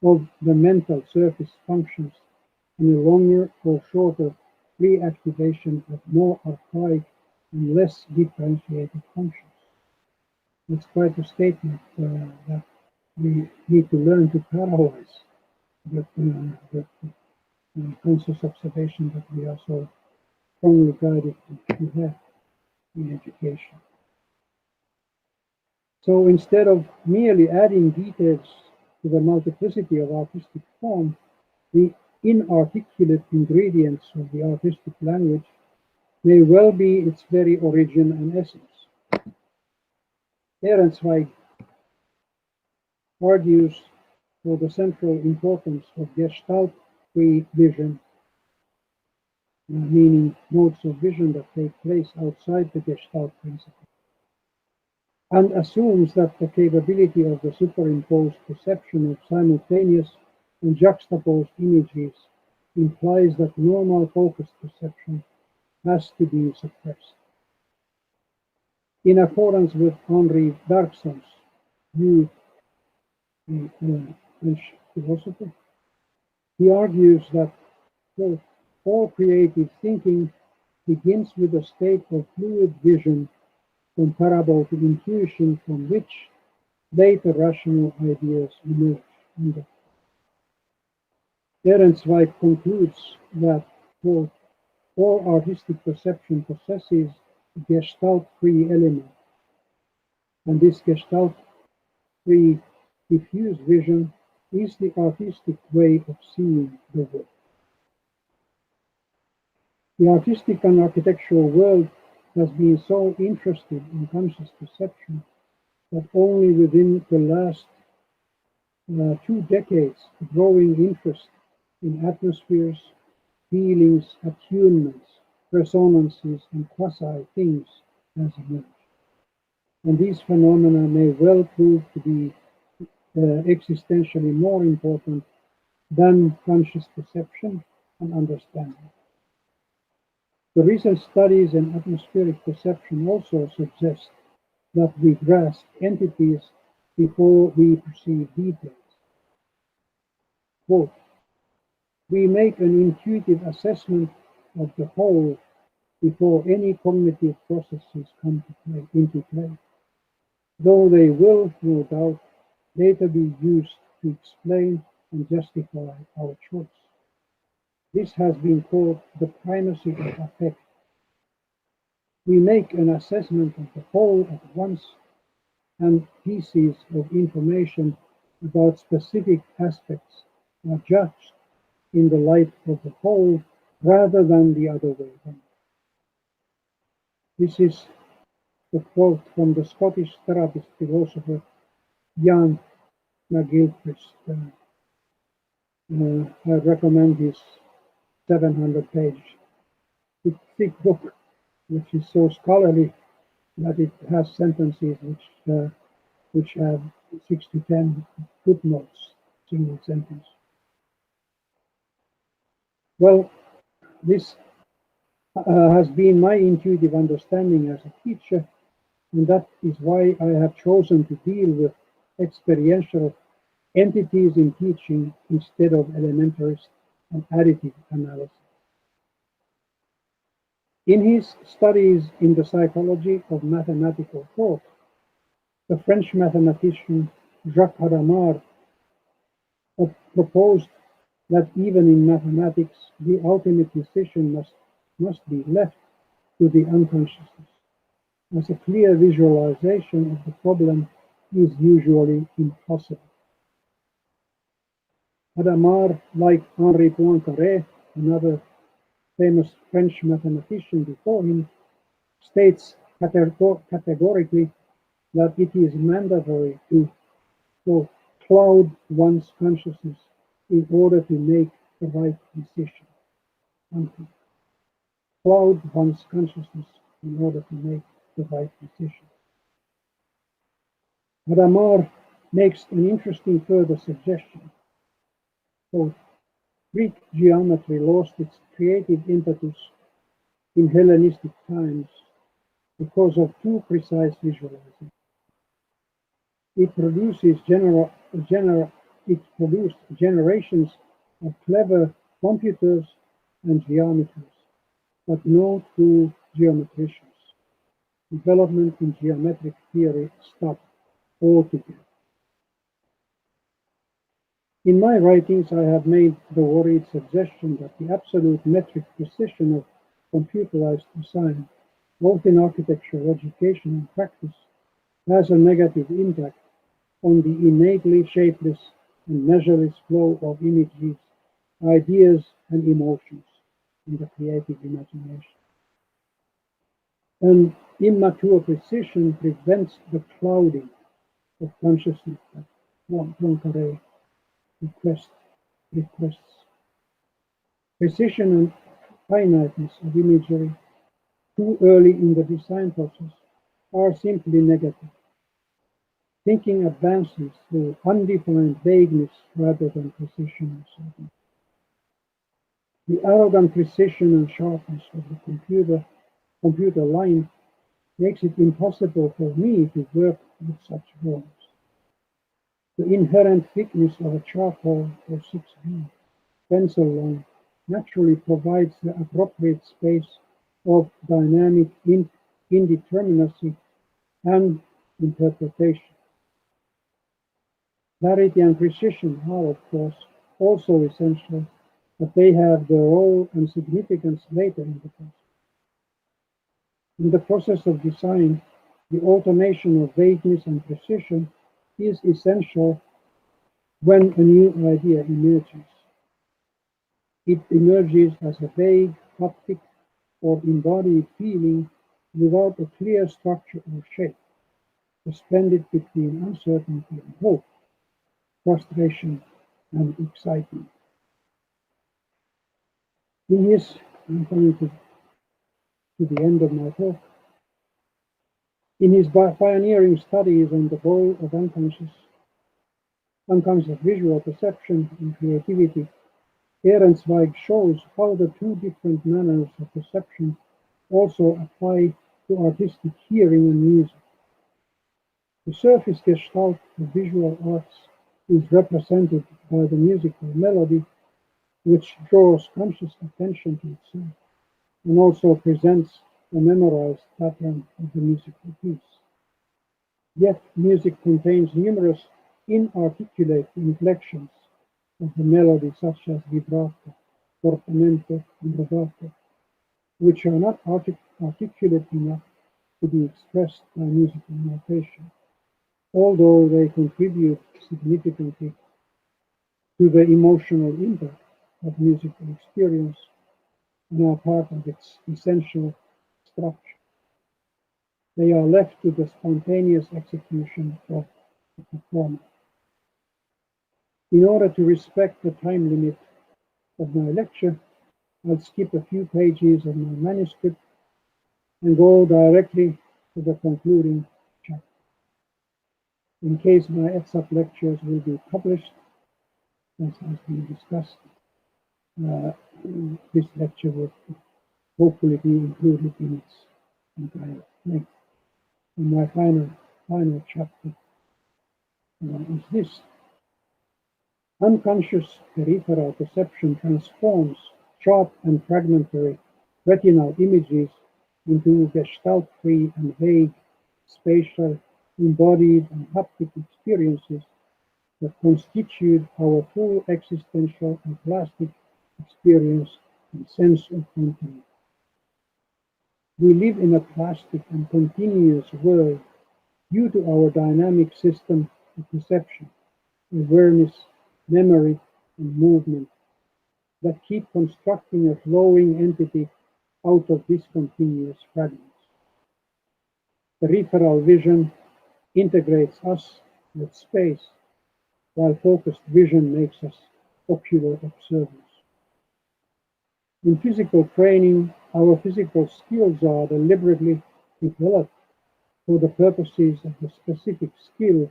of the mental surface functions and a longer or shorter reactivation of more archaic and less differentiated functions. It's quite a statement that we need to learn to paralyze the conscious observation that we are so strongly guided to have in education. So instead of merely adding details to the multiplicity of artistic form, the inarticulate ingredients of the artistic language may well be its very origin and essence. Ehrenzweig argues for the central importance of Gestalt-free vision, meaning modes of vision that take place outside the Gestalt principle, and assumes that the capability of the superimposed perception of simultaneous and juxtaposed images implies that normal focused perception has to be suppressed. In accordance with Henri Bergson's view, French philosopher, he argues that quote, all creative thinking begins with a state of fluid vision comparable to intuition from which later rational ideas emerge. Ehrenzweig concludes that, quote, All artistic perception possesses a gestalt-free element, and this gestalt-free diffuse vision is the artistic way of seeing the world. The artistic and architectural world has been so interested in conscious perception that only within the last 2 decades, the growing interest in atmospheres, feelings, attunements, resonances, and quasi-things has emerged. And these phenomena may well prove to be existentially more important than conscious perception and understanding. The recent studies in atmospheric perception also suggest that we grasp entities before we perceive details. Quote, we make an intuitive assessment of the whole before any cognitive processes come into play, though they will, no doubt, later be used to explain and justify our choice. This has been called the primacy effect. We make an assessment of the whole at once, and pieces of information about specific aspects are judged in the light of the whole rather than the other way around. This is a quote from the Scottish therapist philosopher Jan McGilchrist. I recommend his 700-page thick book, which is so scholarly that it has sentences which have 6 to 10 footnotes, single sentence. Well, this has been my intuitive understanding as a teacher, and that is why I have chosen to deal with experiential entities in teaching instead of elementarist and additive analysis. In his studies in the psychology of mathematical thought, the French mathematician Jacques Hadamard proposed that even in mathematics, the ultimate decision must be left to the unconsciousness, as a clear visualization of the problem is usually impossible. Hadamard, like Henri Poincaré, another famous French mathematician before him, states categorically that it is mandatory to cloud one's consciousness in order to make the right decision. Cloud one's consciousness in order to make the right decision. Hadamard makes an interesting further suggestion. Quote, Greek geometry lost its creative impetus in Hellenistic times because of too precise visualizing. It produced generations of clever computers and geometers, but no true geometricians. Development in geometric theory stopped altogether. In my writings, I have made the worried suggestion that the absolute metric precision of computerized design, both in architecture, education, and practice, has a negative impact on the innately shapeless and measureless flow of images, ideas, and emotions in the creative imagination. An immature precision prevents the clouding of consciousness that Poincaré requests. Precision and finiteness of imagery too early in the design process are simply negative. Thinking advances through undefined vagueness rather than precision and certainty. The arrogant precision and sharpness of the computer line makes it impossible for me to work with such drawings. The inherent thickness of a charcoal or 6B pencil line naturally provides the appropriate space of dynamic indeterminacy and interpretation. Clarity and precision are, of course, also essential, but they have their role and significance later in the process. In the process of design, the automation of vagueness and precision is essential when a new idea emerges. It emerges as a vague, haptic, or embodied feeling without a clear structure or shape, suspended between uncertainty and hope, frustration and excitement. In his, I'm coming to the end of my talk, in his pioneering studies on the role of unconscious visual perception and creativity, Ehrenzweig shows how the two different manners of perception also apply to artistic hearing and music. The surface gestalt of visual arts is represented by the musical melody, which draws conscious attention to itself and also presents a memorized pattern of the musical piece. Yet music contains numerous inarticulate inflections of the melody, such as vibrato, portamento, and rubato, which are not articulate enough to be expressed by musical notation, although they contribute significantly to the emotional impact of musical experience and are part of its essential structure. They are left to the spontaneous execution of the performer. In order to respect the time limit of my lecture, I'll skip a few pages of my manuscript and go directly to the concluding chapter. In case my ETSAP lectures will be published, as has been discussed, this lecture will hopefully be included in its entire length. And my final chapter is this. Unconscious peripheral perception transforms sharp and fragmentary retinal images into gestalt-free and vague, spatial, embodied, and haptic experiences that constitute our full existential and plastic experience and sense of content. We live in a plastic and continuous world due to our dynamic system of perception, awareness, memory, and movement that keep constructing a flowing entity out of discontinuous fragments. Peripheral vision integrates us with space, while focused vision makes us ocular observers. In physical training, our physical skills are deliberately developed for the purposes of the specific skill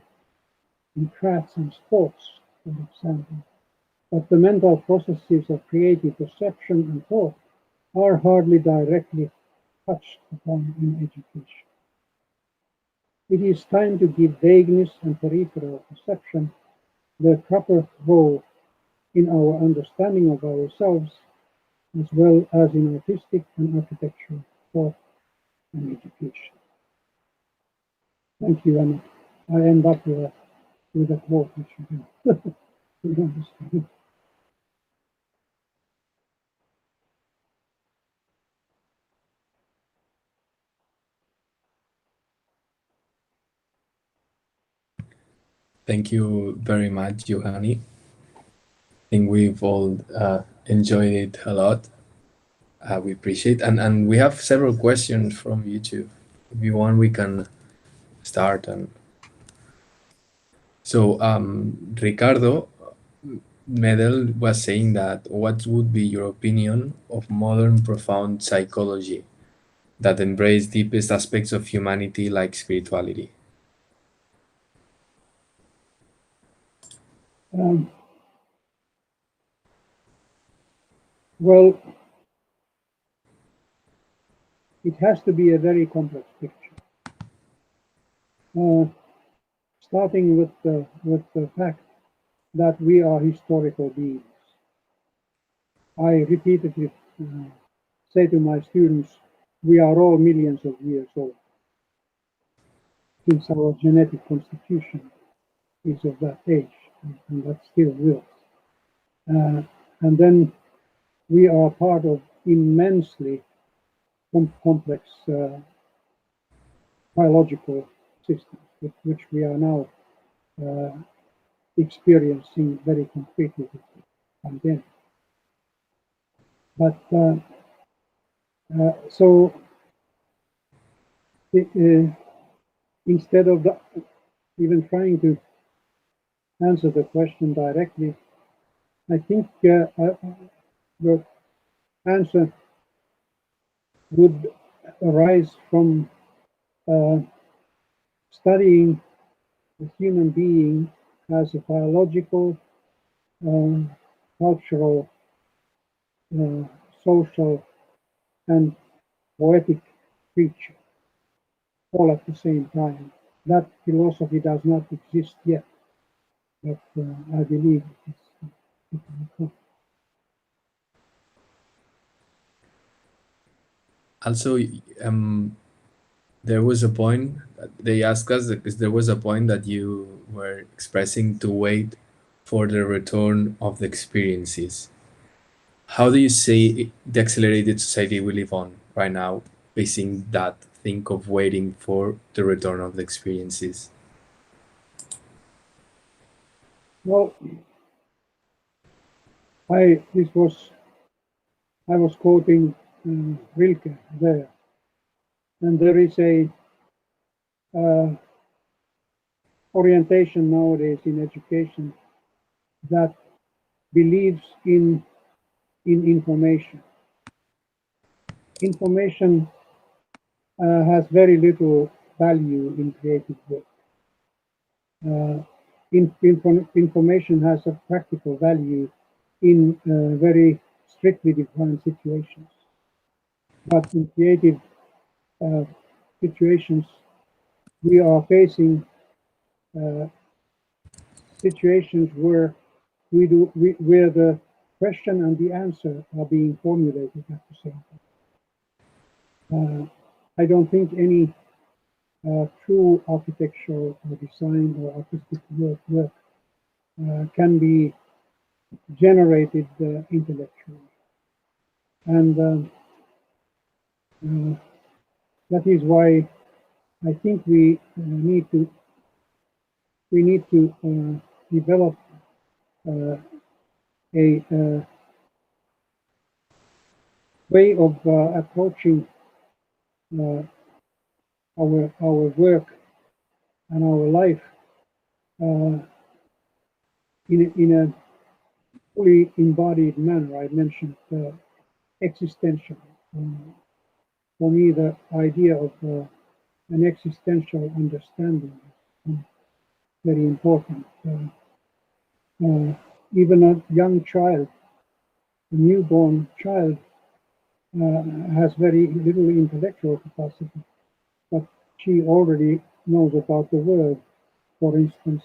in crafts and sports, for example. But the mental processes of creative perception and thought are hardly directly touched upon in education. It is time to give vagueness and peripheral perception their proper role in our understanding of ourselves, as well as in artistic and architectural thought and education. Thank you, and I end up with a quote which you can understand. Thank you very much, Juhani. I think we've all enjoyed it a lot. We appreciate it. And we have several questions from YouTube. If you want, we can start. And so Ricardo Medel was saying that what would be your opinion of modern profound psychology that embrace deepest aspects of humanity like spirituality? Well, it has to be a very complex picture. Starting with the fact that we are historical beings. I repeatedly say to my students, we are all millions of years old, since our genetic constitution is of that age, and that still will. And then we are part of immensely complex biological systems, which we are now experiencing very concretely with the pandemic. But so instead of even trying to answer the question directly, I think the answer would arise from studying the human being as a biological, cultural, social, and poetic creature, all at the same time. That philosophy does not exist yet, but I believe it will come. Also, there was a point, they asked us, because there was a point that you were expressing to wait for the return of the experiences. How do you see the accelerated society we live on right now, facing that think of waiting for the return of the experiences? Well, I was quoting Rilke there, and there is a orientation nowadays in education that believes in information. Information has very little value in creative work. Information has a practical value in very strictly defined situations. But in creative situations, we are facing situations where where the question and the answer are being formulated at the same time. I don't think any true architectural or design or artistic work can be generated intellectually, and that is why I think we need to develop a way of approaching our work and our life in a fully embodied manner. I mentioned existential. For me, the idea of an existential understanding is very important. Even a young child, a newborn child, has very little intellectual capacity, but she already knows about the world. For instance,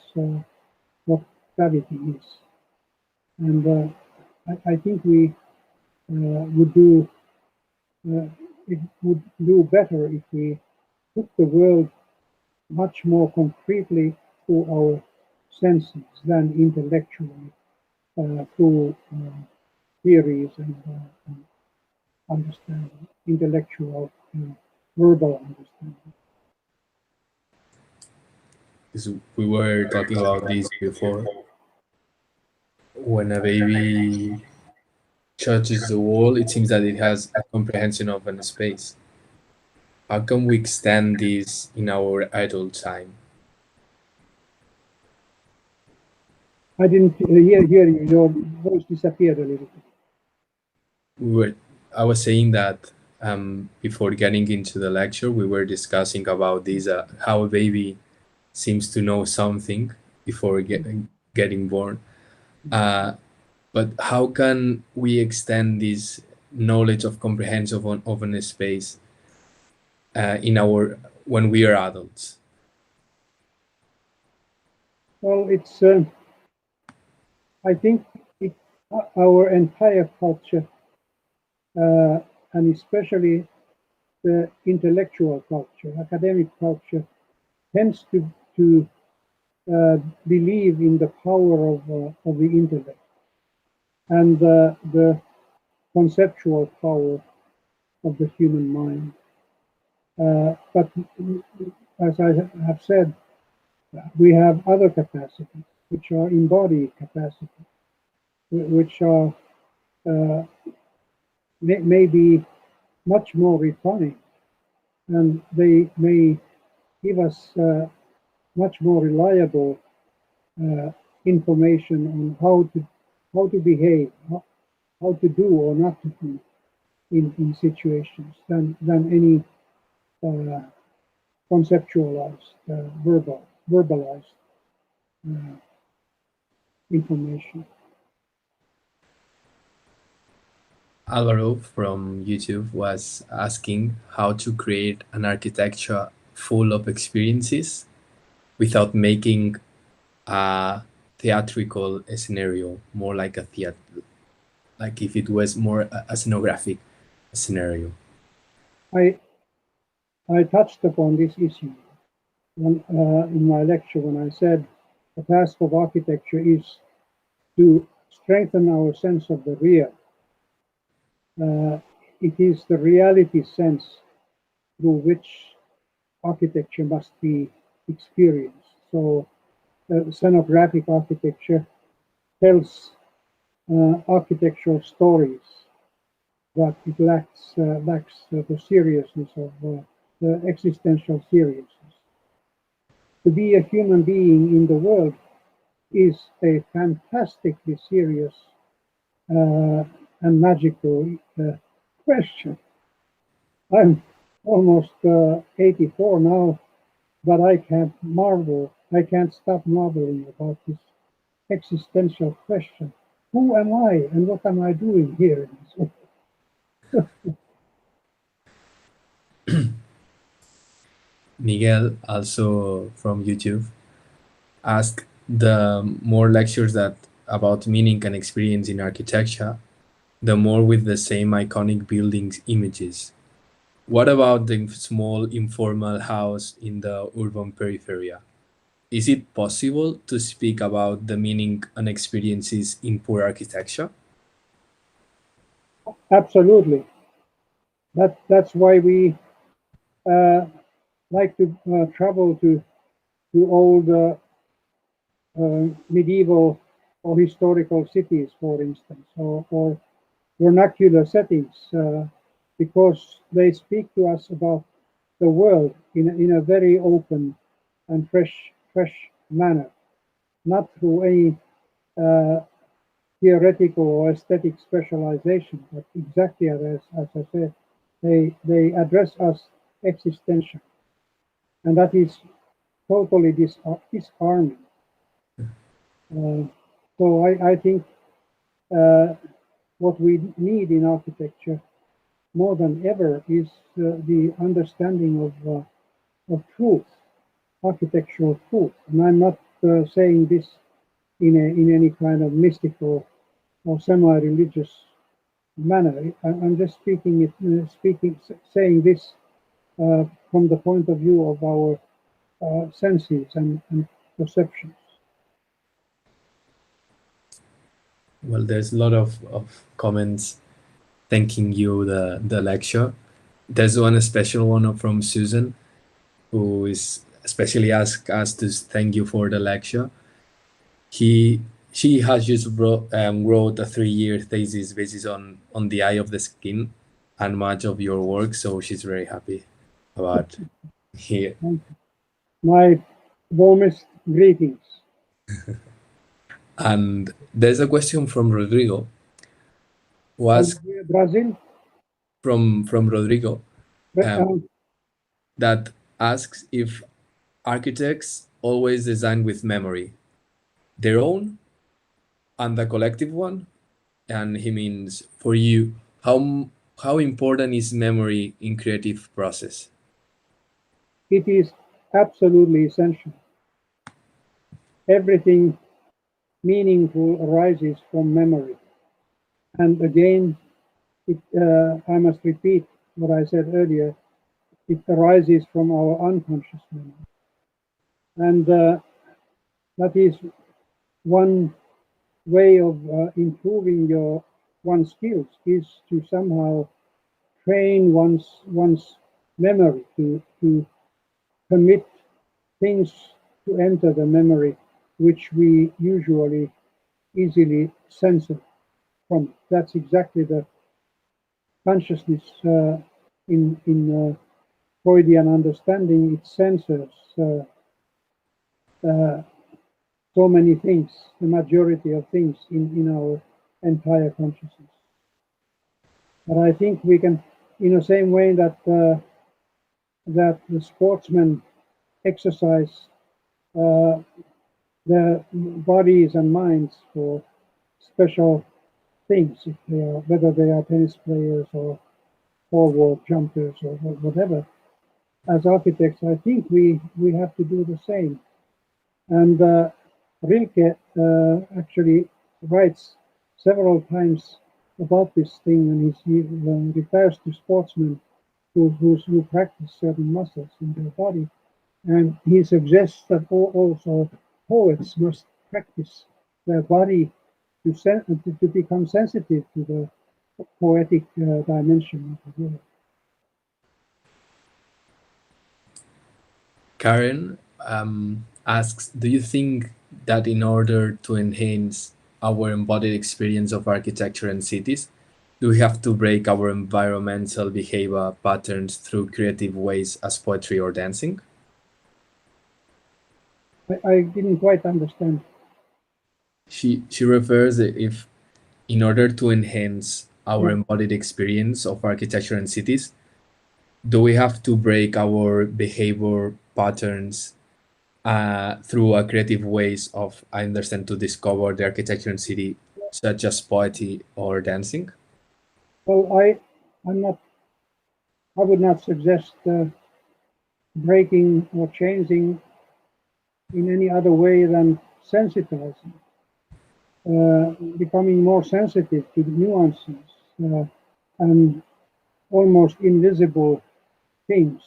what gravity is. And I think we would do better if we took the world much more concretely through our senses than intellectually through theories and understanding, intellectual, verbal understanding. Because we were talking about this before. When a baby touches the wall, it seems that it has a comprehension of an space. How can we extend this in our adult time? I didn't hear you. Your voice disappeared a little bit. I was saying that before getting into the lecture, we were discussing about this, how a baby seems to know something before getting born. But how can we extend this knowledge of comprehension of an space when we are adults? Well, it's I think our entire culture, and especially the intellectual culture, academic culture, tends to believe in the power of the intellect and the conceptual power of the human mind. But as I have said, we have other capacities, which are embodied capacities, which are may much more refined, and they may give us much more reliable information on how to behave, how to do or not to do in situations than any conceptualized, verbalized information. Alvaro from YouTube was asking how to create an architecture full of experiences without making a theatrical scenario, more like a theater, like if it was more a scenographic scenario. I touched upon this issue in my lecture when I said the task of architecture is to strengthen our sense of the real. It is the reality sense through which architecture must be experienced. So scenographic architecture tells architectural stories, but it lacks the seriousness of the existential seriousness. To be a human being in the world is a fantastically serious and magical question. I'm almost 84 now, but I can't stop marveling about this existential question. Who am I and what am I doing here in this world? Miguel, also from YouTube, asked the more lectures about meaning and experience in architecture, the more with the same iconic buildings images. What about the small informal house in the urban periphery? Is it possible to speak about the meaning and experiences in poor architecture? Absolutely. That's why we like to travel to old medieval or historical cities, for instance, or vernacular settings, because they speak to us about the world in a very open and fresh manner, not through any theoretical or aesthetic specialization, but exactly as I said, they address us existentially, and that is totally disarming. So I think what we need in architecture more than ever is the understanding of truth, architectural truth. And I'm not saying this in any kind of mystical or semi-religious manner. I'm just saying this from the point of view of our senses and perceptions. Well, there's a lot of comments thanking you the lecture. There's one special one from Susan, who is especially asked us to thank you for the lecture. She has just wrote a 3-year thesis based on the eye of the skin and much of your work, so she's very happy about here. My warmest greetings. And there's a question from Rodrigo. Brazil? From Rodrigo, that asks if architects always design with memory, their own and the collective one, and he means for you, how important is memory in creative process? It is absolutely essential. Everything meaningful arises from memory. And again, I must repeat what I said earlier, it arises from our unconscious memory. And that is one way of improving your one's skills is to somehow train one's memory to permit things to enter the memory which we usually easily censor from. That's exactly the consciousness in Freudian understanding. It censors so many things, the majority of things in our entire consciousness. But I think we can, in the same way that that the sportsmen exercise their bodies and minds for special things, if they are, whether they are tennis players or forward jumpers or whatever. As architects, I think we have to do the same. And Rilke actually writes several times about this thing, and he refers to sportsmen who practice certain muscles in their body. And he suggests that also poets must practice their body to become sensitive to the poetic dimension of the world. Karen asks, do you think that in order to enhance our embodied experience of architecture and cities, do we have to break our environmental behavior patterns through creative ways as poetry or dancing? I didn't quite understand. She refers if in order to enhance our embodied experience of architecture and cities, do we have to break our behavior patterns through a creative ways of, I understand, to discover the architecture and city, such as poetry or dancing? Well, I would not suggest breaking or changing in any other way than sensitizing, becoming more sensitive to the nuances and almost invisible things.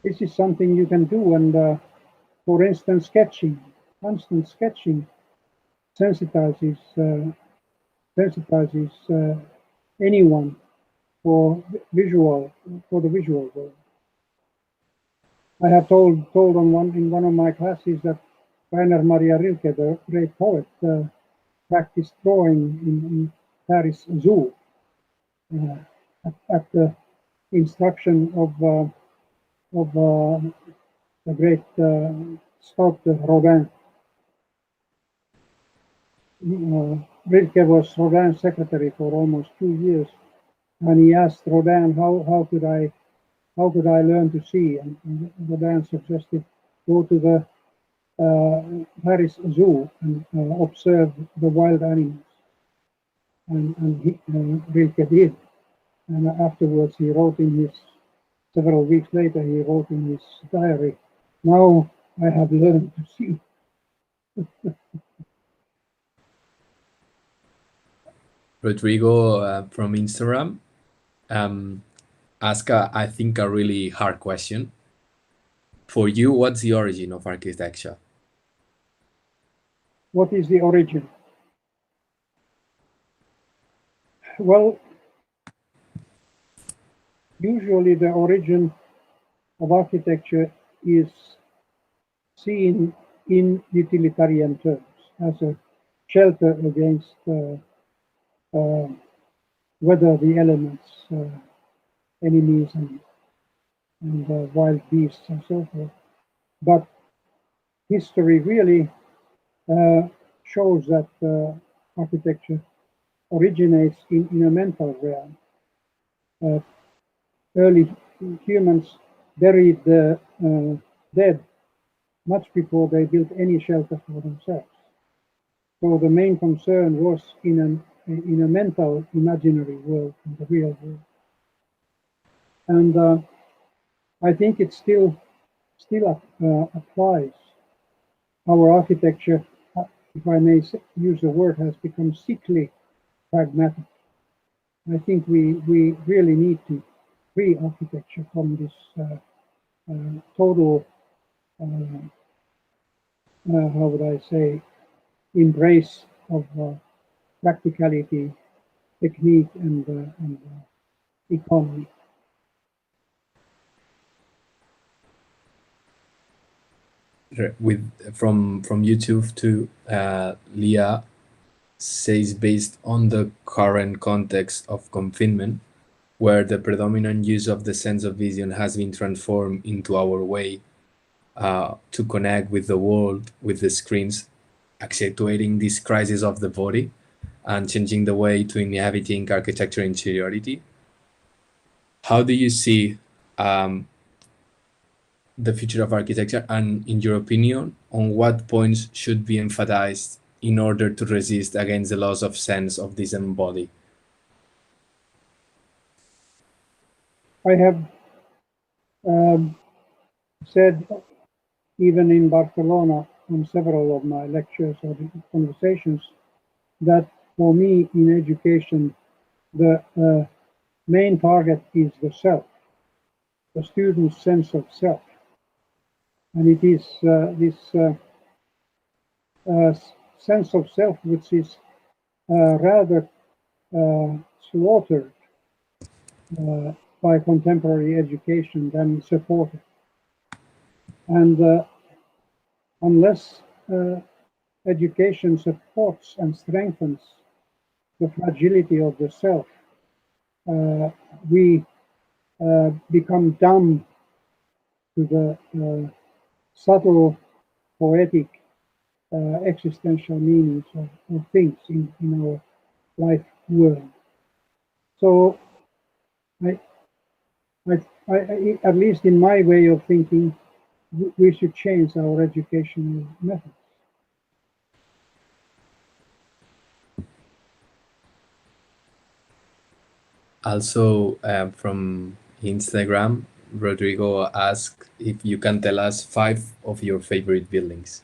This is something you can do, and for instance, sketching, constant sketching, sensitizes anyone for the visual world. I have told in one of my classes that Rainer Maria Rilke, the great poet, practiced drawing in Paris Zoo at the instruction of the great sculptor Rodin. Rilke was Rodin's secretary for almost 2 years, and he asked Rodin how could I learn to see, and Rodin suggested go to the Paris Zoo and observe the wild animals, and Rilke did, and afterwards he wrote in his, several weeks later he wrote in his diary, now I have learned to see. Rodrigo from Instagram asked, I think, a really hard question. For you, what's the origin of architecture? What is the origin? Well, usually the origin of architecture is seen in utilitarian terms as a shelter against weather the elements, enemies and wild beasts and so forth. But history really shows that architecture originates in a mental realm. Early humans buried the dead much before they built any shelter for themselves. So the main concern was in a mental imaginary world, in the real world. And I think it still applies. Our architecture, if I may use the word, has become sickly pragmatic. I think we really need to free architecture from this total, how would I say, embrace of practicality, technique, and economy. From YouTube to Leah says, based on the current context of confinement, where the predominant use of the sense of vision has been transformed into our way to connect with the world, with the screens, accentuating this crisis of the body and changing the way to inhabiting architecture interiority. How do you see the future of architecture, and in your opinion, on what points should be emphasized in order to resist against the loss of sense of this embodied? I have said, even in Barcelona, on several of my lectures or conversations, that for me in education, the main target is the self, the student's sense of self. And it is this sense of self which is rather slaughtered by contemporary education than supported. And unless education supports and strengthens the fragility of the self, we become dumb to the subtle, poetic, existential meanings of things in our life world. So, I, at least in my way of thinking, we should change our educational methods. Also, from Instagram, Rodrigo asked if you can tell us 5 of your favorite buildings.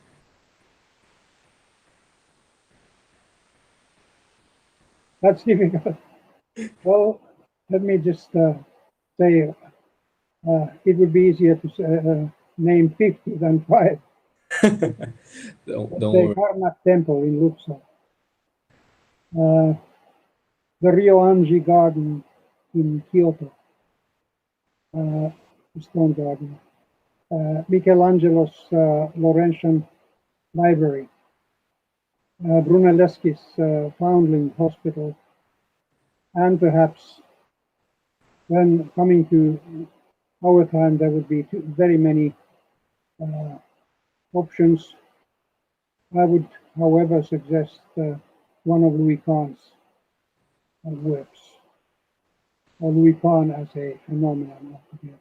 That's difficult. Well, let me just say it would be easier to name 50 than 5. Don't The worry. Karnak Temple in Luxor, the Rio Anji Garden in Kyoto, Stone Garden, Michelangelo's Laurentian Library, Brunelleschi's Foundling Hospital, and perhaps when coming to our time, there would be very many options. I would, however, suggest one of Louis Kahn's works, or Louis Kahn as a phenomenon altogether,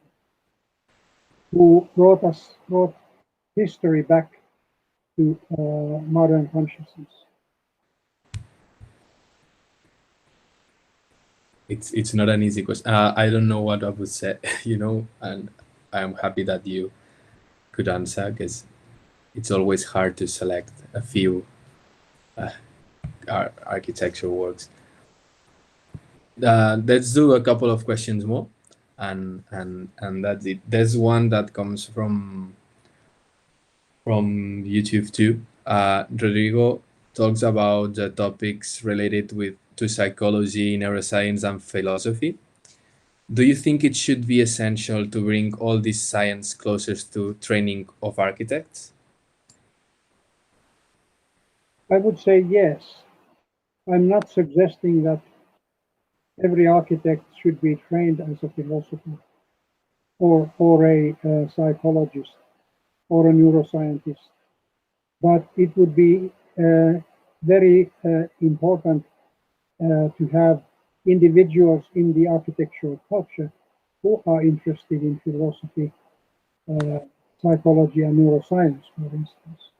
who brought history back to modern consciousness. It's not an easy question. I don't know what I would say, and I'm happy that you could answer, because it's always hard to select a few architecture works. Let's do a couple of questions more, and that's it. There's one that comes from YouTube too. Rodrigo talks about the topics related to psychology, neuroscience, and philosophy. Do you think it should be essential to bring all this science closer to training of architects? I would say yes. I'm not suggesting that every architect should be trained as a philosopher or a psychologist or a neuroscientist, but it would be very important to have individuals in the architectural culture who are interested in philosophy, psychology, and neuroscience, for instance.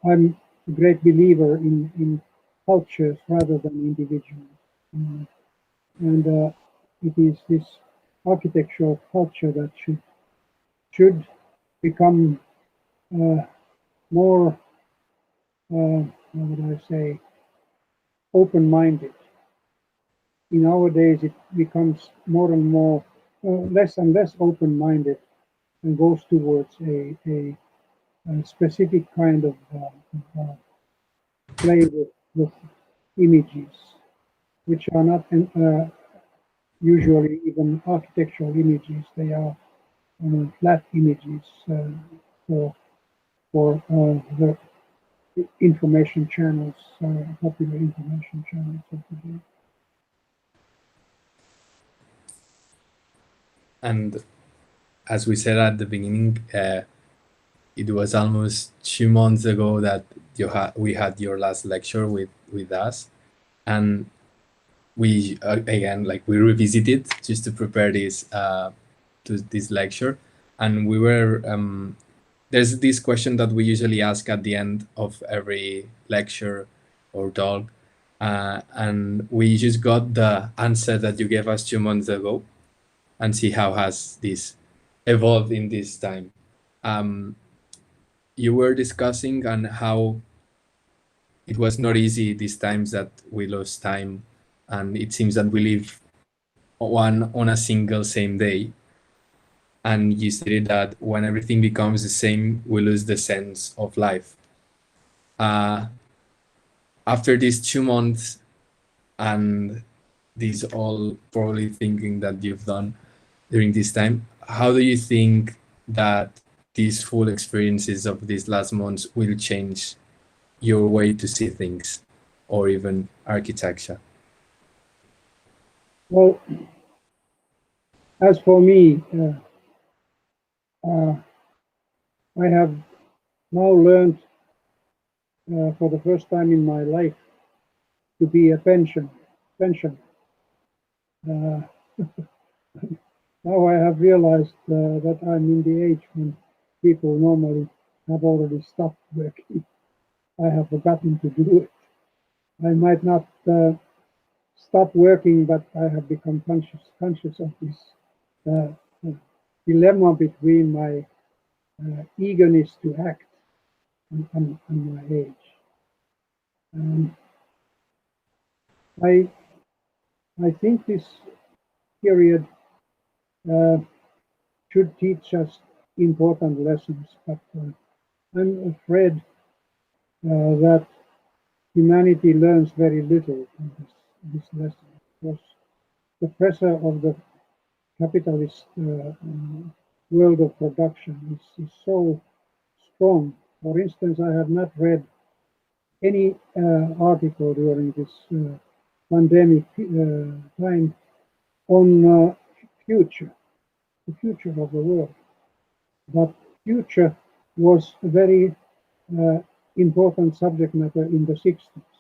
I'm a great believer in cultures rather than individuals. And it is this architectural culture that should become more, how would I say, open-minded. In our days, it becomes more and more, less and less open-minded, and goes towards a specific kind of play with images, which are not usually even architectural images. They are flat images for the information channels, popular information channels of the day. And as we said at the beginning, it was almost 2 months ago that we had your last lecture with us, and we again, like, we revisited just to prepare this to this lecture, and we were there's this question that we usually ask at the end of every lecture or talk, and we just got the answer that you gave us 2 months ago, and see how has this evolved in this time. You were discussing on how it was not easy these times, that we lost time, and it seems that we live one on a single same day. And you stated that when everything becomes the same, we lose the sense of life. After these 2 months and this all probably thinking that you've done during this time, how do you think that these full experiences of these last months will change your way to see things, or even architecture? Well, as for me, I have now learned for the first time in my life to be a pensioner. Now I have realized that I'm in the age when people normally have already stopped working. I have forgotten to do it. I might not stop working, but I have become conscious of this dilemma between my eagerness to act and my age. I think this period should teach us important lessons, but I'm afraid that humanity learns very little from this lesson, because the pressure of the capitalist world of production is so strong. For instance, I have not read any article during this pandemic time on the future of the world. But future was a very important subject matter in the 60s.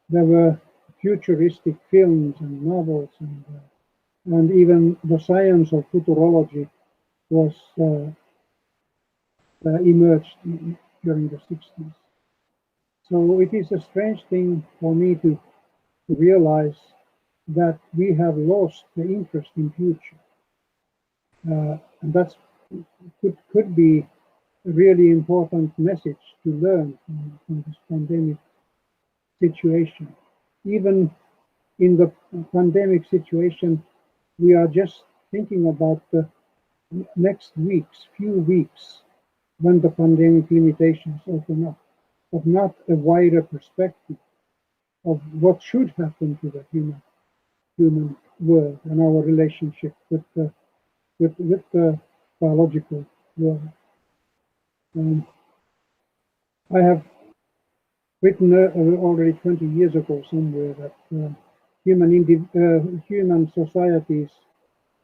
There were futuristic films and novels, and even the science of futurology was emerged during the 60s. So it is a strange thing for me to realize that we have lost the interest in future. And that could be a really important message to learn from this pandemic situation. Even in the pandemic situation, we are just thinking about the next few weeks, when the pandemic limitations open up, but not a wider perspective of what should happen to the human world and our relationship with the biological world. I have written already 20 years ago somewhere that human societies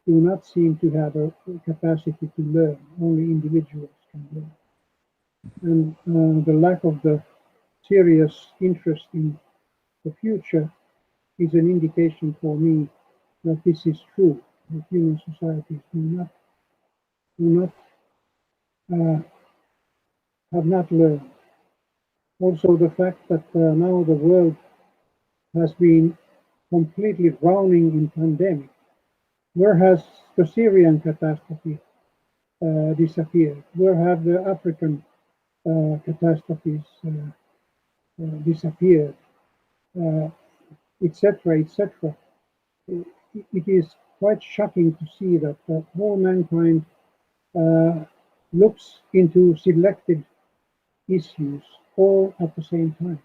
do not seem to have a capacity to learn. Only individuals can learn. And the lack of the serious interest in the future is an indication for me that this is true. That human societies have not learned. Also, the fact that now the world has been completely drowning in pandemic. Where has the Syrian catastrophe disappeared? Where have the African catastrophes disappeared? Etc., etc. It is quite shocking to see that whole mankind looks into selected issues all at the same time.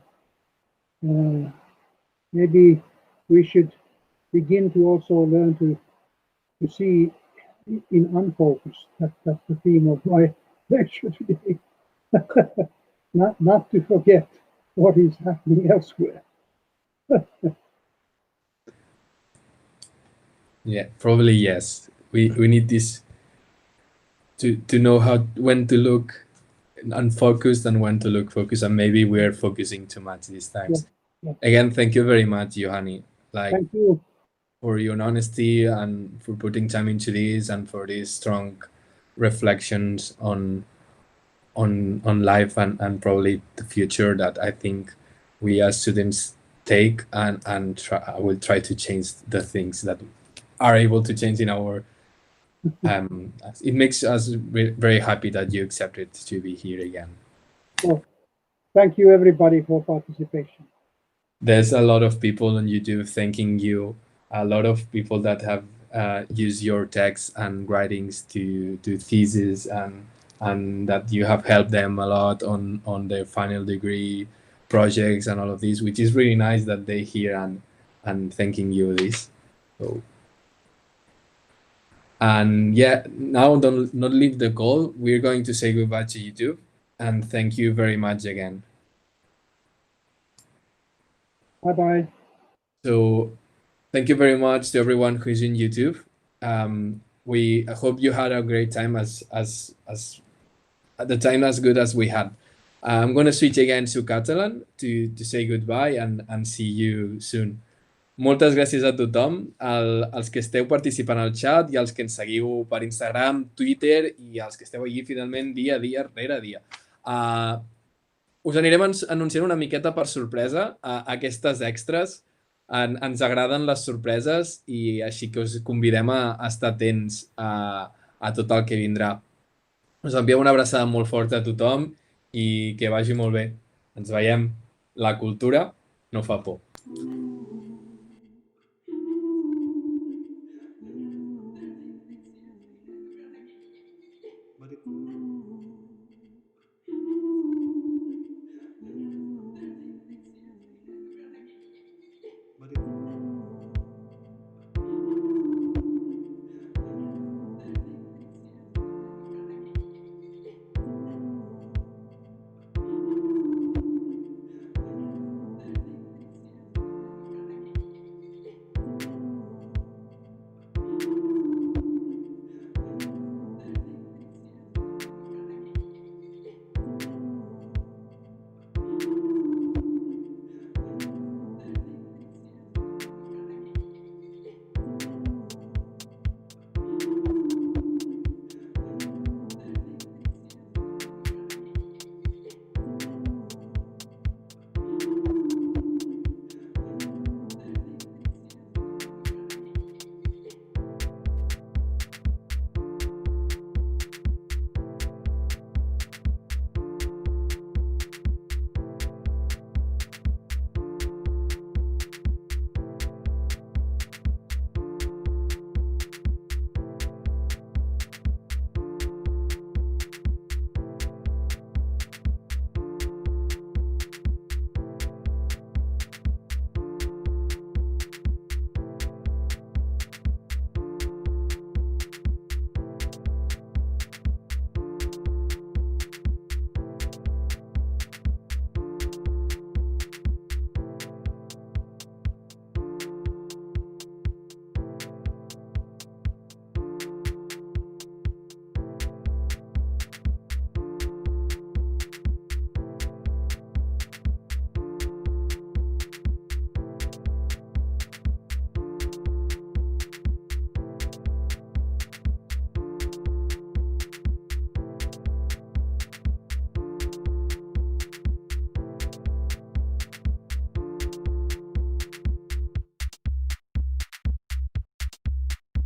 Maybe we should begin to also learn to see in unfocus. That's the theme of my lecture today. not to forget what is happening elsewhere. Yeah, probably yes. We need this to know when to look unfocused and when to look focused, and maybe we're focusing too much these times. Yeah. Again, thank you very much, Juhani. Thank you for your honesty and for putting time into this and for these strong reflections on life and probably the future that I think we as students take and will try to change the things that are able to change in our it makes us very happy that you accepted to be here again. Well, thank you everybody for participation. There's a lot of people on YouTube thanking you, a lot of people that have used your texts and writings to do thesis and that you have helped them a lot on their final degree projects and all of these, which is really nice that they hear and thanking you this. So, and yeah, now don't not leave the call. We're going to say goodbye to YouTube and thank you very much again. Bye-bye. So thank you very much to everyone who's in YouTube. I hope you had a great time as at the time as good as we had. I'm going to switch again to Catalan to say goodbye and see you soon. Moltes gràcies a tothom, als que esteu participant al chat i als que ens seguiu per Instagram, Twitter i als que esteu allí finalment dia a dia rere dia. Us anirem anunciant una miqueta per sorpresa aquestes extras. Ens agraden les sorpreses i així que us convidem a estar atents a tot el que vindrà. Us enviem una abraçada molt forta a tothom i que vagi molt bé. Ens veiem. La cultura no fa por.